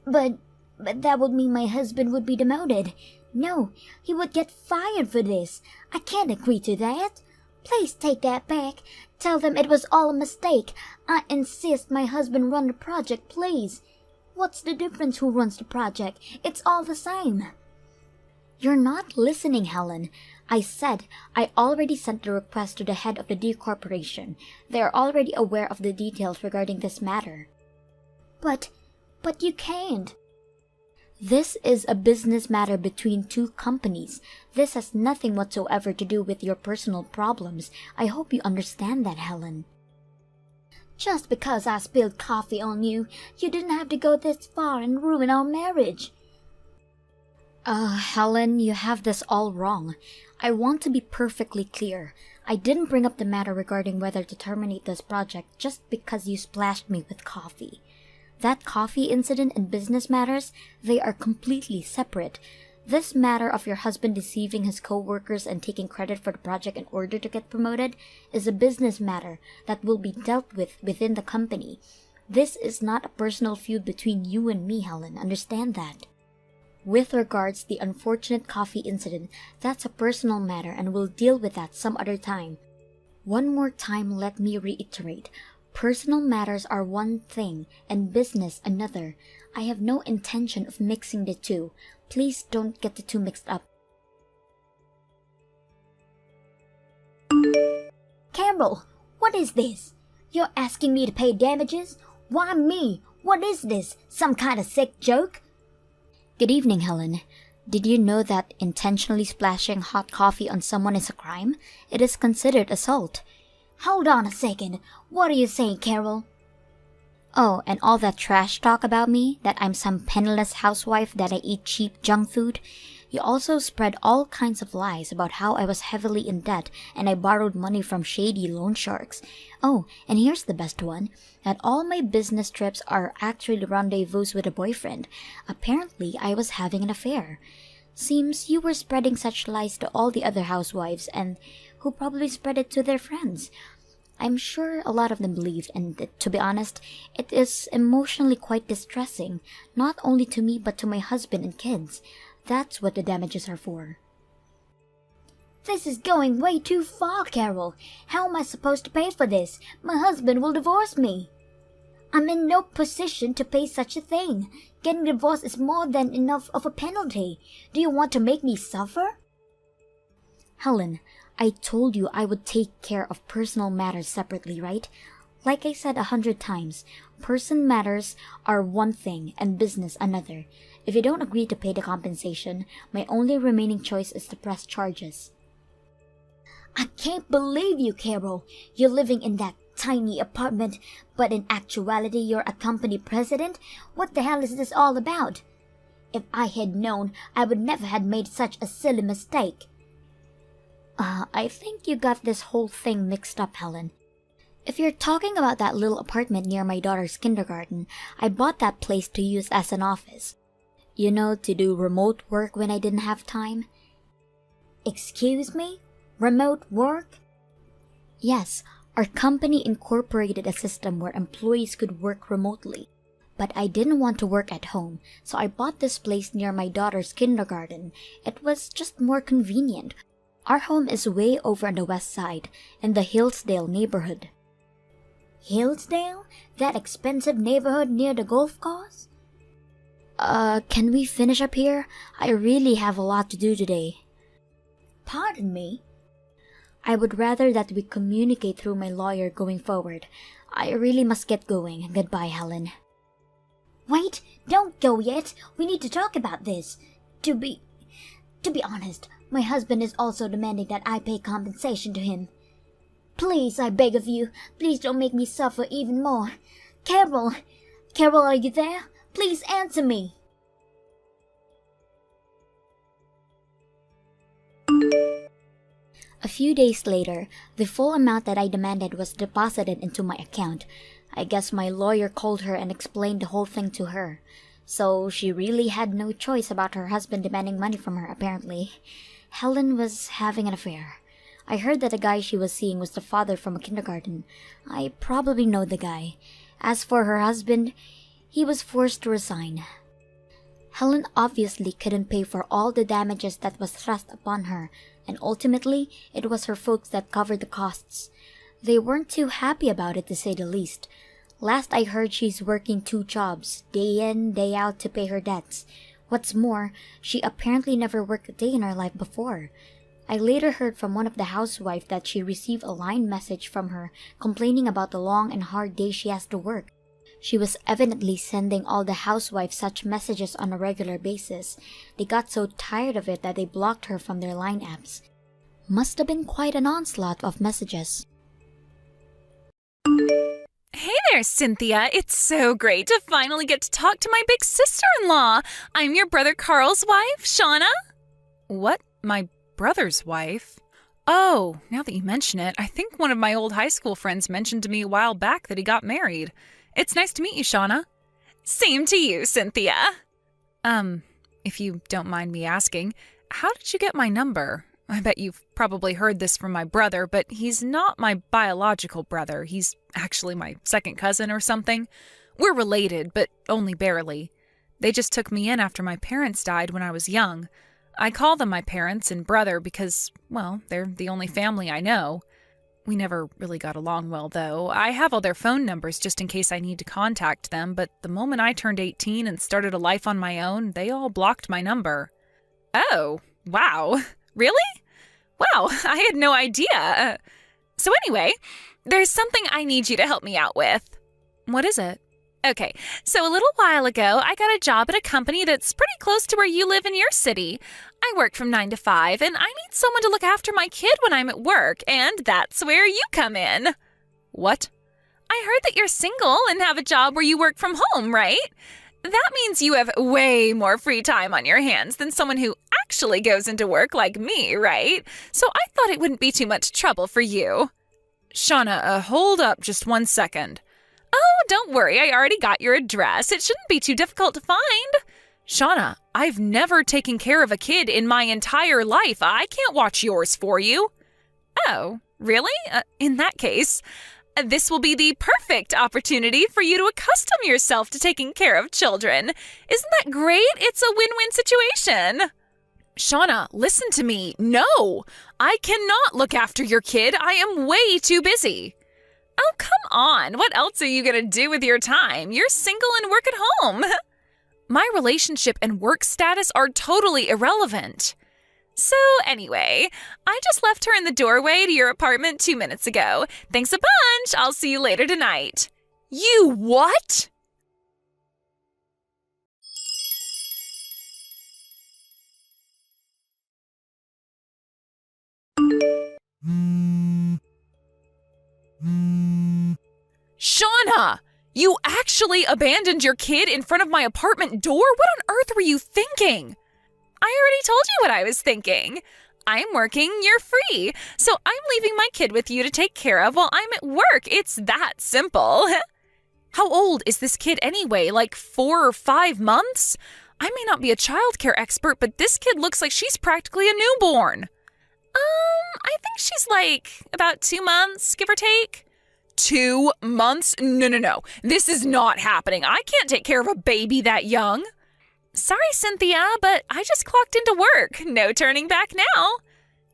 But that would mean my husband would be demoted. No, he would get fired for this. I can't agree to that. Please take that back. Tell them it was all a mistake. I insist my husband run the project, please. What's the difference who runs the project? It's all the same. You're not listening, Helen. I said I already sent the request to the head of the D Corporation. They are already aware of the details regarding this matter. But you can't. This is a business matter between two companies. This has nothing whatsoever to do with your personal problems. I hope you understand that, Helen. Just because I spilled coffee on you, you didn't have to go this far and ruin our marriage. Helen, you have this all wrong. I want to be perfectly clear. I didn't bring up the matter regarding whether to terminate this project just because you splashed me with coffee. That coffee incident and business matters, they are completely separate. This matter of your husband deceiving his co-workers and taking credit for the project in order to get promoted is a business matter that will be dealt with within the company. This is not a personal feud between you and me, Helen. Understand that. With regards to the unfortunate coffee incident, that's a personal matter and we'll deal with that some other time. One more time, let me reiterate. Personal matters are one thing and business another. I have no intention of mixing the two. Please don't get the two mixed up. Carol, what is this? You're asking me to pay damages? Why me? What is this? Some kind of sick joke? Good evening, Helen. Did you know that intentionally splashing hot coffee on someone is a crime? It is considered assault. Hold on a second. What are you saying, Carol? Oh, and all that trash talk about me, that I'm some penniless housewife, that I eat cheap junk food? You also spread all kinds of lies about how I was heavily in debt and I borrowed money from shady loan sharks. Oh, and here's the best one, that all my business trips are actually rendezvous with a boyfriend. Apparently, I was having an affair. Seems you were spreading such lies to all the other housewives and who probably spread it to their friends. I'm sure a lot of them believed, and to be honest, it is emotionally quite distressing, not only to me but to my husband and kids. That's what the damages are for. This is going way too far, Carol. How am I supposed to pay for this? My husband will divorce me. I'm in no position to pay such a thing. Getting divorced is more than enough of a penalty. Do you want to make me suffer? Helen, I told you I would take care of personal matters separately, right? Like I said 100 times, person matters are one thing and business another. If you don't agree to pay the compensation, my only remaining choice is to press charges. I can't believe you, Carol. You're living in that tiny apartment, but in actuality you're a company president? What the hell is this all about? If I had known, I would never have made such a silly mistake. I think you got this whole thing mixed up, Helen. If you're talking about that little apartment near my daughter's kindergarten, I bought that place to use as an office. You know, to do remote work when I didn't have time. Excuse me? Remote work? Yes, our company incorporated a system where employees could work remotely. But I didn't want to work at home, so I bought this place near my daughter's kindergarten. It was just more convenient. Our home is way over on the west side, in the Hillsdale neighborhood. Hillsdale? That expensive neighborhood near the golf course? Can we finish up here? I really have a lot to do today. Pardon me? I would rather that we communicate through my lawyer going forward. I really must get going. Goodbye, Helen. Wait, don't go yet. We need to talk about this. To be honest, my husband is also demanding that I pay compensation to him. Please, I beg of you, please don't make me suffer even more. Carol, are you there? Please answer me. A few days later, the full amount that I demanded was deposited into my account. I guess my lawyer called her and explained the whole thing to her. So she really had no choice about her husband demanding money from her, apparently. Helen was having an affair. I heard that the guy she was seeing was the father from a kindergarten. I probably know the guy. As for her husband, he was forced to resign. Helen obviously couldn't pay for all the damages that was thrust upon her, and ultimately, it was her folks that covered the costs. They weren't too happy about it, to say the least. Last I heard, she's working 2 jobs, day in, day out, to pay her debts. What's more, she apparently never worked a day in her life before. I later heard from one of the housewives that she received a line message from her complaining about the long and hard day she has to work. She was evidently sending all the housewives such messages on a regular basis. They got so tired of it that they blocked her from their line apps. Must have been quite an onslaught of messages. Hey there, Cynthia. It's so great to finally get to talk to my big sister-in-law. I'm your brother Carl's wife, Shauna. What? My brother's wife? Oh, now that you mention it, I think one of my old high school friends mentioned to me a while back that he got married. It's nice to meet you, Shauna. Same to you, Cynthia. If you don't mind me asking, how did you get my number? I bet you've probably heard this from my brother, but he's not my biological brother. He's actually my second cousin or something. We're related, but only barely. They just took me in after my parents died when I was young. I call them my parents and brother because, well, they're the only family I know. We never really got along well, though. I have all their phone numbers just in case I need to contact them, but the moment I turned 18 and started a life on my own, they all blocked my number. Oh, wow. Really? Wow, I had no idea. So anyway, there's something I need you to help me out with. What is it? Okay, so a little while ago, I got a job at a company that's pretty close to where you live in your city. I work from 9 to 5, and I need someone to look after my kid when I'm at work, and that's where you come in. What? I heard that you're single and have a job where you work from home, right? That means you have way more free time on your hands than someone who actually goes into work like me, right? So I thought it wouldn't be too much trouble for you. Shauna, hold up just 1 second. Oh, don't worry, I already got your address. It shouldn't be too difficult to find. Shauna, I've never taken care of a kid in my entire life. I can't watch yours for you. Oh, really? In that case, this will be the perfect opportunity for you to accustom yourself to taking care of children. Isn't that great? It's a win-win situation. Shauna, listen to me. No, I cannot look after your kid. I am way too busy. Oh, come on. What else are you going to do with your time? You're single and work at home. My relationship and work status are totally irrelevant. So anyway, I just left her in the doorway to your apartment 2 minutes ago. Thanks a bunch. I'll see you later tonight. You what? Shauna, you actually abandoned your kid in front of my apartment door? What on earth were you thinking? I already told you what I was thinking. I'm working, you're free. So I'm leaving my kid with you to take care of while I'm at work. It's that simple. How old is this kid anyway? Like 4 or 5 months? I may not be a childcare expert, but this kid looks like she's practically a newborn. I think she's like about 2 months, give or take. 2 months? No. This is not happening. I can't take care of a baby that young. Sorry, Cynthia, but I just clocked into work. No turning back now.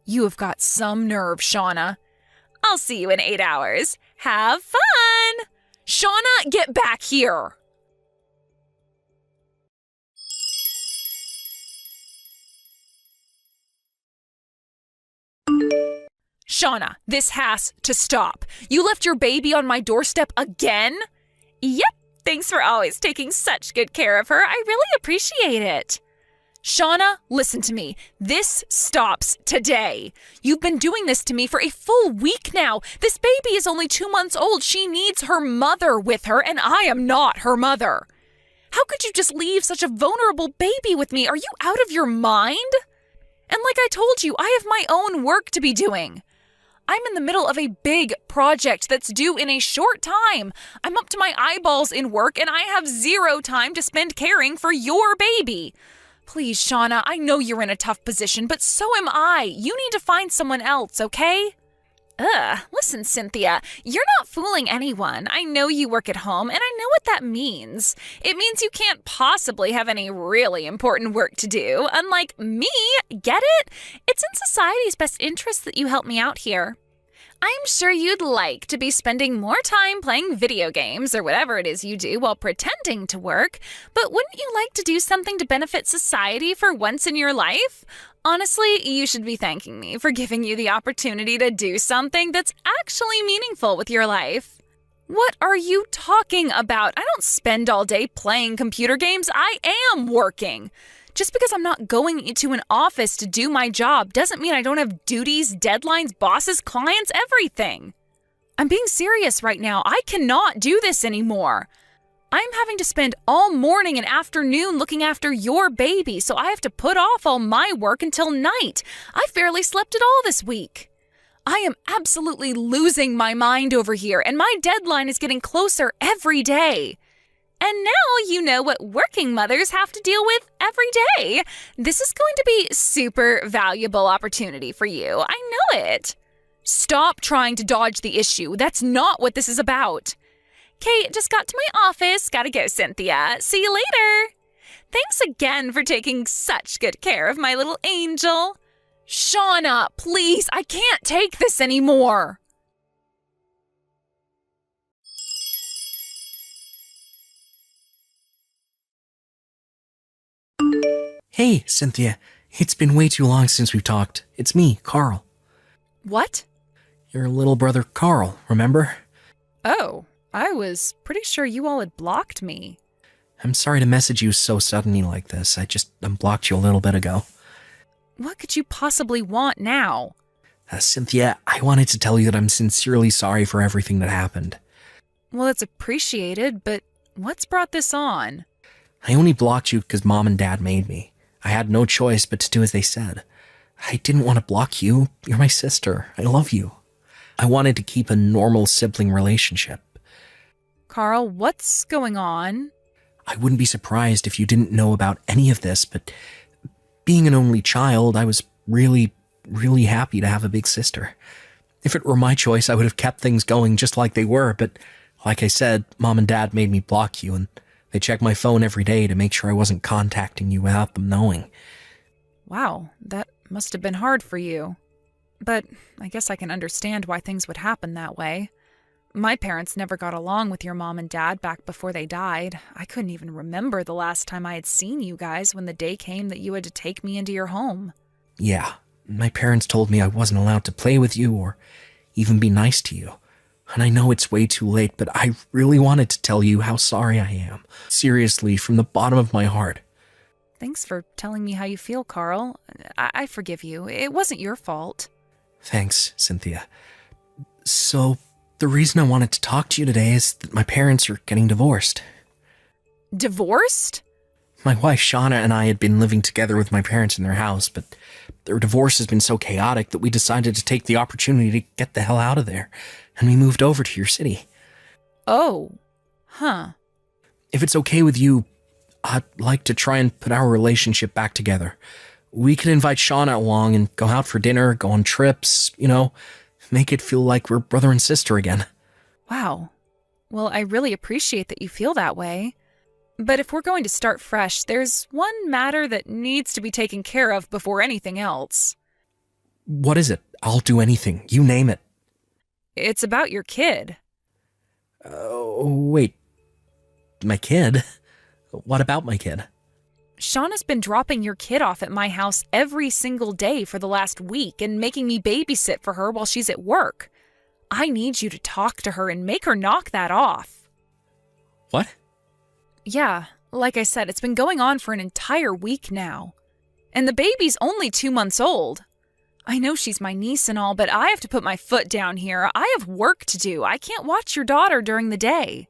You have got some nerve, Shauna. I'll see you in 8 hours. Have fun! Shauna, get back here! Shauna, this has to stop. You left your baby on my doorstep again? Yep. Thanks for always taking such good care of her. I really appreciate it. Shauna, listen to me. This stops today. You've been doing this to me for a full week now. This baby is only 2 months old. She needs her mother with her, and I am not her mother. How could you just leave such a vulnerable baby with me? Are you out of your mind? And like I told you, I have my own work to be doing. I'm in the middle of a big project that's due in a short time. I'm up to my eyeballs in work, and I have 0 time to spend caring for your baby. Please, Shauna, I know you're in a tough position, but so am I. You need to find someone else, okay? Listen, Cynthia, you're not fooling anyone. I know you work at home, and I know what that means. It means you can't possibly have any really important work to do, unlike me. Get it? It's in society's best interest that you help me out here. I'm sure you'd like to be spending more time playing video games or whatever it is you do while pretending to work, but wouldn't you like to do something to benefit society for once in your life? Honestly, you should be thanking me for giving you the opportunity to do something that's actually meaningful with your life. What are you talking about? I don't spend all day playing computer games. I am working. Just because I'm not going into an office to do my job doesn't mean I don't have duties, deadlines, bosses, clients, everything. I'm being serious right now. I cannot do this anymore. I'm having to spend all morning and afternoon looking after your baby, so I have to put off all my work until night. I've barely slept at all this week. I am absolutely losing my mind over here, and my deadline is getting closer every day. And now you know what working mothers have to deal with every day. This is going to be a super valuable opportunity for you. I know it. Stop trying to dodge the issue. That's not what this is about. Kate, just got to my office. Gotta go, Cynthia. See you later. Thanks again for taking such good care of my little angel. Shauna, please, I can't take this anymore. Hey, Cynthia. It's been way too long since we've talked. It's me, Carl. What? Your little brother, Carl, remember? Oh, I was pretty sure you all had blocked me. I'm sorry to message you so suddenly like this. I just unblocked you a little bit ago. What could you possibly want now? Cynthia, I wanted to tell you that I'm sincerely sorry for everything that happened. Well, it's appreciated, but what's brought this on? I only blocked you because Mom and Dad made me. I had no choice but to do as they said. I didn't want to block you. You're my sister. I love you. I wanted to keep a normal sibling relationship. Carl, what's going on? I wouldn't be surprised if you didn't know about any of this, but being an only child, I was really happy to have a big sister. If it were my choice, I would have kept things going just like they were, but like I said, Mom and Dad made me block you, and they check my phone every day to make sure I wasn't contacting you without them knowing. Wow, that must have been hard for you. But I guess I can understand why things would happen that way. My parents never got along with your mom and dad back before they died. I couldn't even remember the last time I had seen you guys when the day came that you had to take me into your home. Yeah, my parents told me I wasn't allowed to play with you or even be nice to you. And I know it's way too late, but I really wanted to tell you how sorry I am. Seriously, from the bottom of my heart. Thanks for telling me how you feel, Carl. I forgive you. It wasn't your fault. Thanks, Cynthia. So, the reason I wanted to talk to you today is that my parents are getting divorced. Divorced? My wife Shauna and I had been living together with my parents in their house, but their divorce has been so chaotic that we decided to take the opportunity to get the hell out of there, and we moved over to your city. Oh, huh. If it's okay with you, I'd like to try and put our relationship back together. We could invite Shauna along and go out for dinner, go on trips, make it feel like we're brother and sister again. Wow. Well, I really appreciate that you feel that way. But if we're going to start fresh, there's one matter that needs to be taken care of before anything else. What is it? I'll do anything. You name it. It's about your kid. Wait. My kid? What about my kid? Shauna's been dropping your kid off at my house every single day for the last week and making me babysit for her while she's at work. I need you to talk to her and make her knock that off. What? Yeah, like I said, it's been going on for an entire week now. And the baby's only 2 months old. I know she's my niece and all, but I have to put my foot down here. I have work to do. I can't watch your daughter during the day.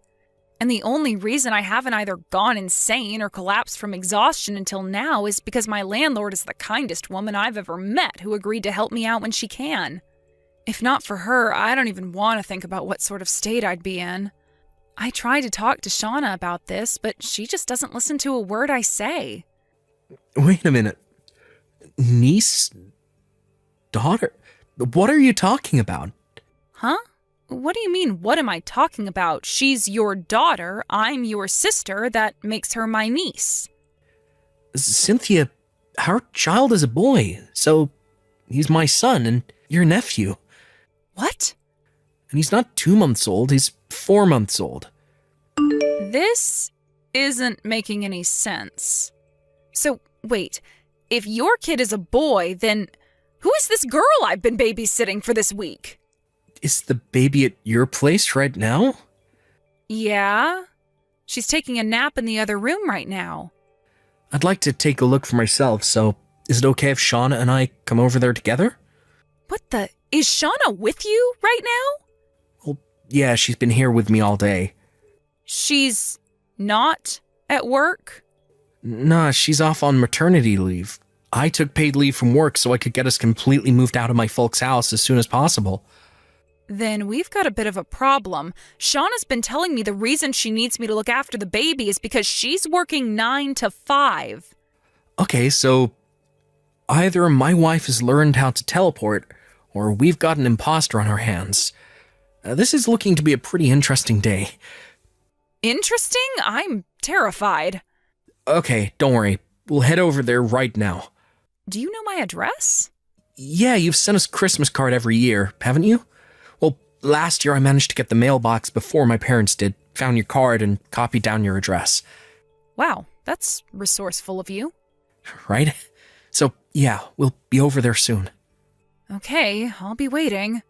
And the only reason I haven't either gone insane or collapsed from exhaustion until now is because my landlord is the kindest woman I've ever met who agreed to help me out when she can. If not for her, I don't even want to think about what sort of state I'd be in. I tried to talk to Shauna about this, but she just doesn't listen to a word I say. Wait a minute. Niece? Daughter? What are you talking about? Huh? What do you mean, what am I talking about? She's your daughter, I'm your sister, that makes her my niece. Cynthia, our child is a boy, so he's my son and your nephew. What? And he's not 2 months old, he's 4 months old. This isn't making any sense. So, wait, if your kid is a boy, then who is this girl I've been babysitting for this week? Is the baby at your place right now? Yeah. She's taking a nap in the other room right now. I'd like to take a look for myself, so is it okay if Shauna and I come over there together? What the? Is Shauna with you right now? Well, yeah, she's been here with me all day. She's not at work? Nah, she's off on maternity leave. I took paid leave from work so I could get us completely moved out of my folks' house as soon as possible. Then we've got a bit of a problem. Shauna's been telling me the reason she needs me to look after the baby is because she's working 9 to 5. Okay, so either my wife has learned how to teleport, or we've got an imposter on our hands. This is looking to be a pretty interesting day. Interesting? I'm terrified. Okay, don't worry. We'll head over there right now. Do you know my address? Yeah, you've sent us a Christmas card every year, haven't you? Well, last year I managed to get the mailbox before my parents did, found your card, and copied down your address. Wow, that's resourceful of you. Right? So, yeah, we'll be over there soon. Okay, I'll be waiting.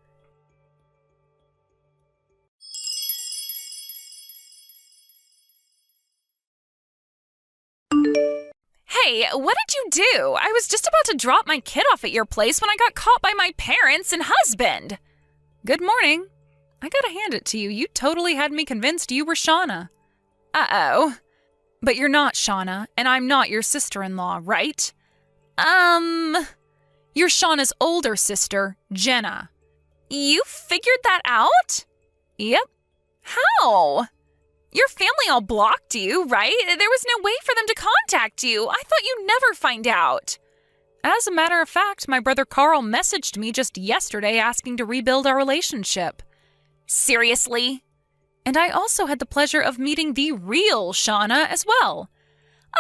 Hey, what did you do? I was just about to drop my kid off at your place when I got caught by my parents and husband. Good morning. I gotta hand it to you. You totally had me convinced you were Shauna. Uh-oh. But you're not, Shauna, and I'm not your sister-in-law, right? You're Shauna's older sister, Jenna. You figured that out? Yep. How? Your family all blocked you, right? There was no way for them to contact you. I thought you'd never find out. As a matter of fact, my brother Carl messaged me just yesterday asking to rebuild our relationship. Seriously? And I also had the pleasure of meeting the real Shauna as well.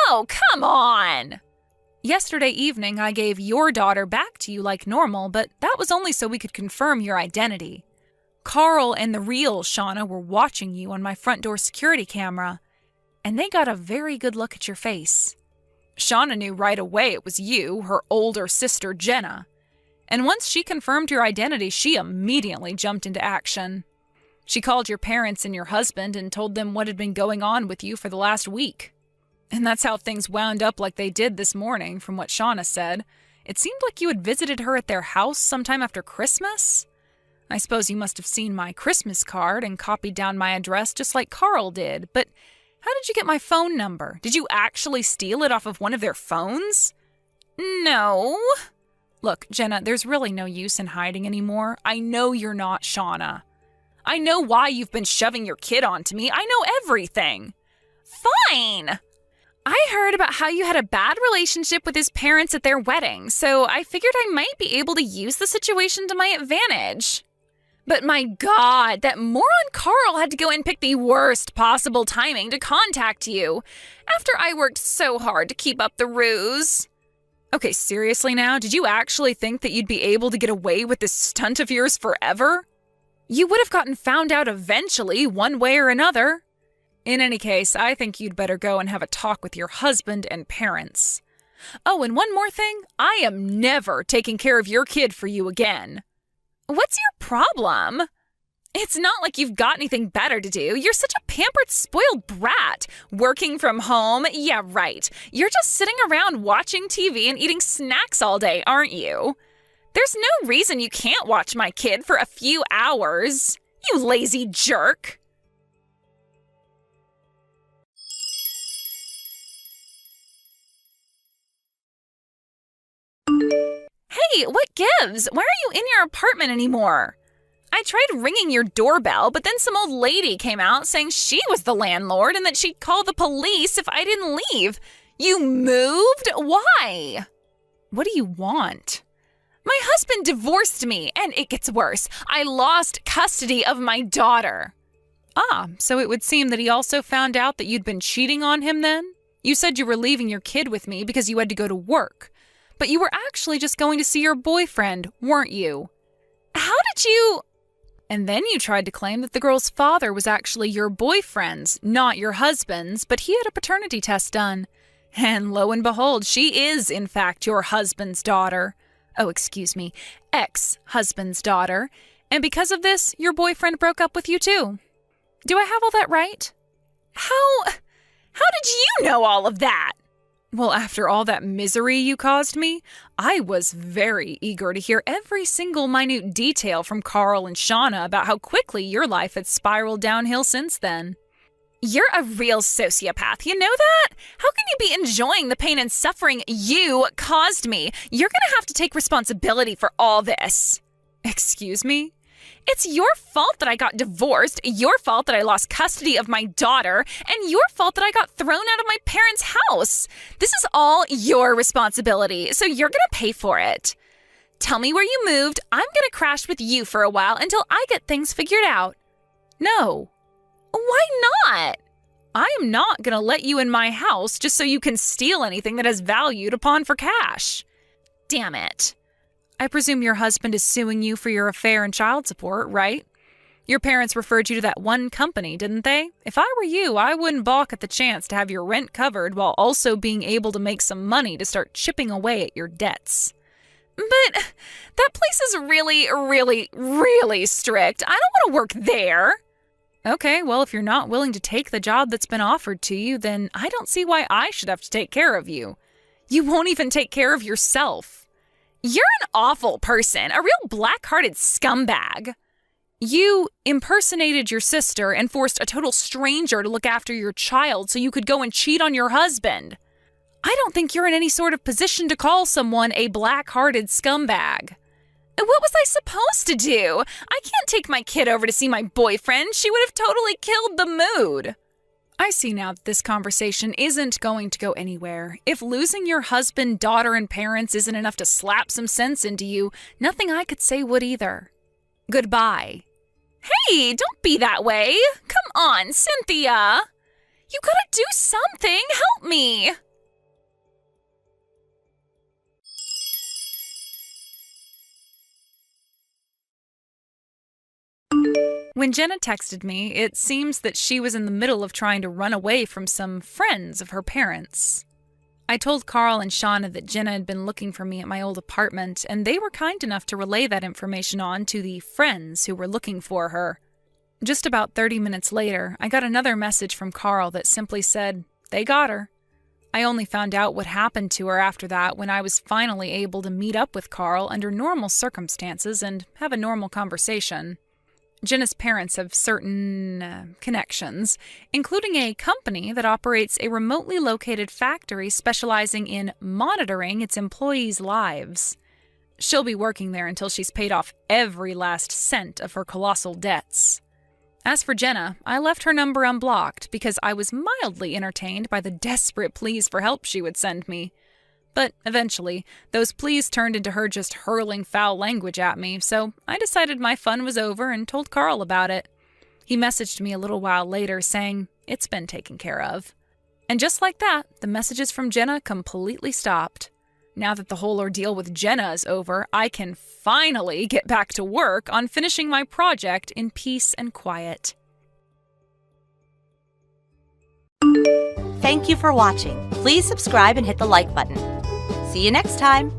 Oh, come on! Yesterday evening, I gave your daughter back to you like normal, but that was only so we could confirm your identity. Carl and the real Shauna were watching you on my front door security camera, and they got a very good look at your face. Shauna knew right away it was you, her older sister Jenna. And once she confirmed your identity, she immediately jumped into action. She called your parents and your husband and told them what had been going on with you for the last week. And that's how things wound up like they did this morning, from what Shauna said. It seemed like you had visited her at their house sometime after Christmas. I suppose you must have seen my Christmas card and copied down my address just like Carl did, but how did you get my phone number? Did you actually steal it off of one of their phones? No. Look, Jenna, there's really no use in hiding anymore. I know you're not Shauna. I know why you've been shoving your kid onto me. I know everything. Fine. I heard about how you had a bad relationship with his parents at their wedding, so I figured I might be able to use the situation to my advantage. But my God, that moron Carl had to go and pick the worst possible timing to contact you, after I worked so hard to keep up the ruse. Okay, seriously now, did you actually think that you'd be able to get away with this stunt of yours forever? You would have gotten found out eventually, one way or another. In any case, I think you'd better go and have a talk with your husband and parents. Oh, and one more thing, I am never taking care of your kid for you again. What's your problem? It's not like you've got anything better to do. You're such a pampered, spoiled brat. Working from home? Yeah, right. You're just sitting around watching TV and eating snacks all day, aren't you? There's no reason you can't watch my kid for a few hours. You lazy jerk. Hey, what gives? Why are you in your apartment anymore? I tried ringing your doorbell, but then some old lady came out saying she was the landlord and that she'd call the police if I didn't leave. You moved? Why? What do you want? My husband divorced me, and it gets worse. I lost custody of my daughter. Ah, so it would seem that he also found out that you'd been cheating on him then? You said you were leaving your kid with me because you had to go to work. But you were actually just going to see your boyfriend, weren't you? How did you... And then you tried to claim that the girl's father was actually your boyfriend's, not your husband's, but he had a paternity test done. And lo and behold, she is, in fact, your husband's daughter. Oh, excuse me, ex-husband's daughter. And because of this, your boyfriend broke up with you too. Do I have all that right? How did you know all of that? Well, after all that misery you caused me, I was very eager to hear every single minute detail from Carl and Shauna about how quickly your life had spiraled downhill since then. You're a real sociopath, you know that? How can you be enjoying the pain and suffering you caused me? You're gonna have to take responsibility for all this. Excuse me? It's your fault that I got divorced, your fault that I lost custody of my daughter, and your fault that I got thrown out of my parents' house. This is all your responsibility, so you're gonna pay for it. Tell me where you moved. I'm gonna crash with you for a while until I get things figured out. No. Why not? I am not gonna let you in my house just so you can steal anything that has value to pawn for cash. Damn it. I presume your husband is suing you for your affair and child support, right? Your parents referred you to that one company, didn't they? If I were you, I wouldn't balk at the chance to have your rent covered while also being able to make some money to start chipping away at your debts. But that place is really, really, really strict. I don't want to work there. Okay, well, if you're not willing to take the job that's been offered to you, then I don't see why I should have to take care of you. You won't even take care of yourself. You're an awful person, a real black-hearted scumbag. You impersonated your sister and forced a total stranger to look after your child so you could go and cheat on your husband. I don't think you're in any sort of position to call someone a black-hearted scumbag. What was I supposed to do? I can't take my kid over to see my boyfriend. She would have totally killed the mood. I see now that this conversation isn't going to go anywhere. If losing your husband, daughter, and parents isn't enough to slap some sense into you, nothing I could say would either. Goodbye. Hey, don't be that way. Come on, Cynthia. You gotta do something. Help me. When Jenna texted me, it seems that she was in the middle of trying to run away from some friends of her parents. I told Carl and Shauna that Jenna had been looking for me at my old apartment, and they were kind enough to relay that information on to the friends who were looking for her. Just about 30 minutes later, I got another message from Carl that simply said, "They got her." I only found out what happened to her after that when I was finally able to meet up with Carl under normal circumstances and have a normal conversation. Jenna's parents have certain connections, including a company that operates a remotely located factory specializing in monitoring its employees' lives. She'll be working there until she's paid off every last cent of her colossal debts. As for Jenna, I left her number unblocked because I was mildly entertained by the desperate pleas for help she would send me. But eventually, those pleas turned into her just hurling foul language at me, so I decided my fun was over and told Carl about it. He messaged me a little while later saying it's been taken care of. And just like that, the messages from Jenna completely stopped. Now that the whole ordeal with Jenna is over, I can finally get back to work on finishing my project in peace and quiet. Thank you for watching. Please subscribe and hit the like button. See you next time.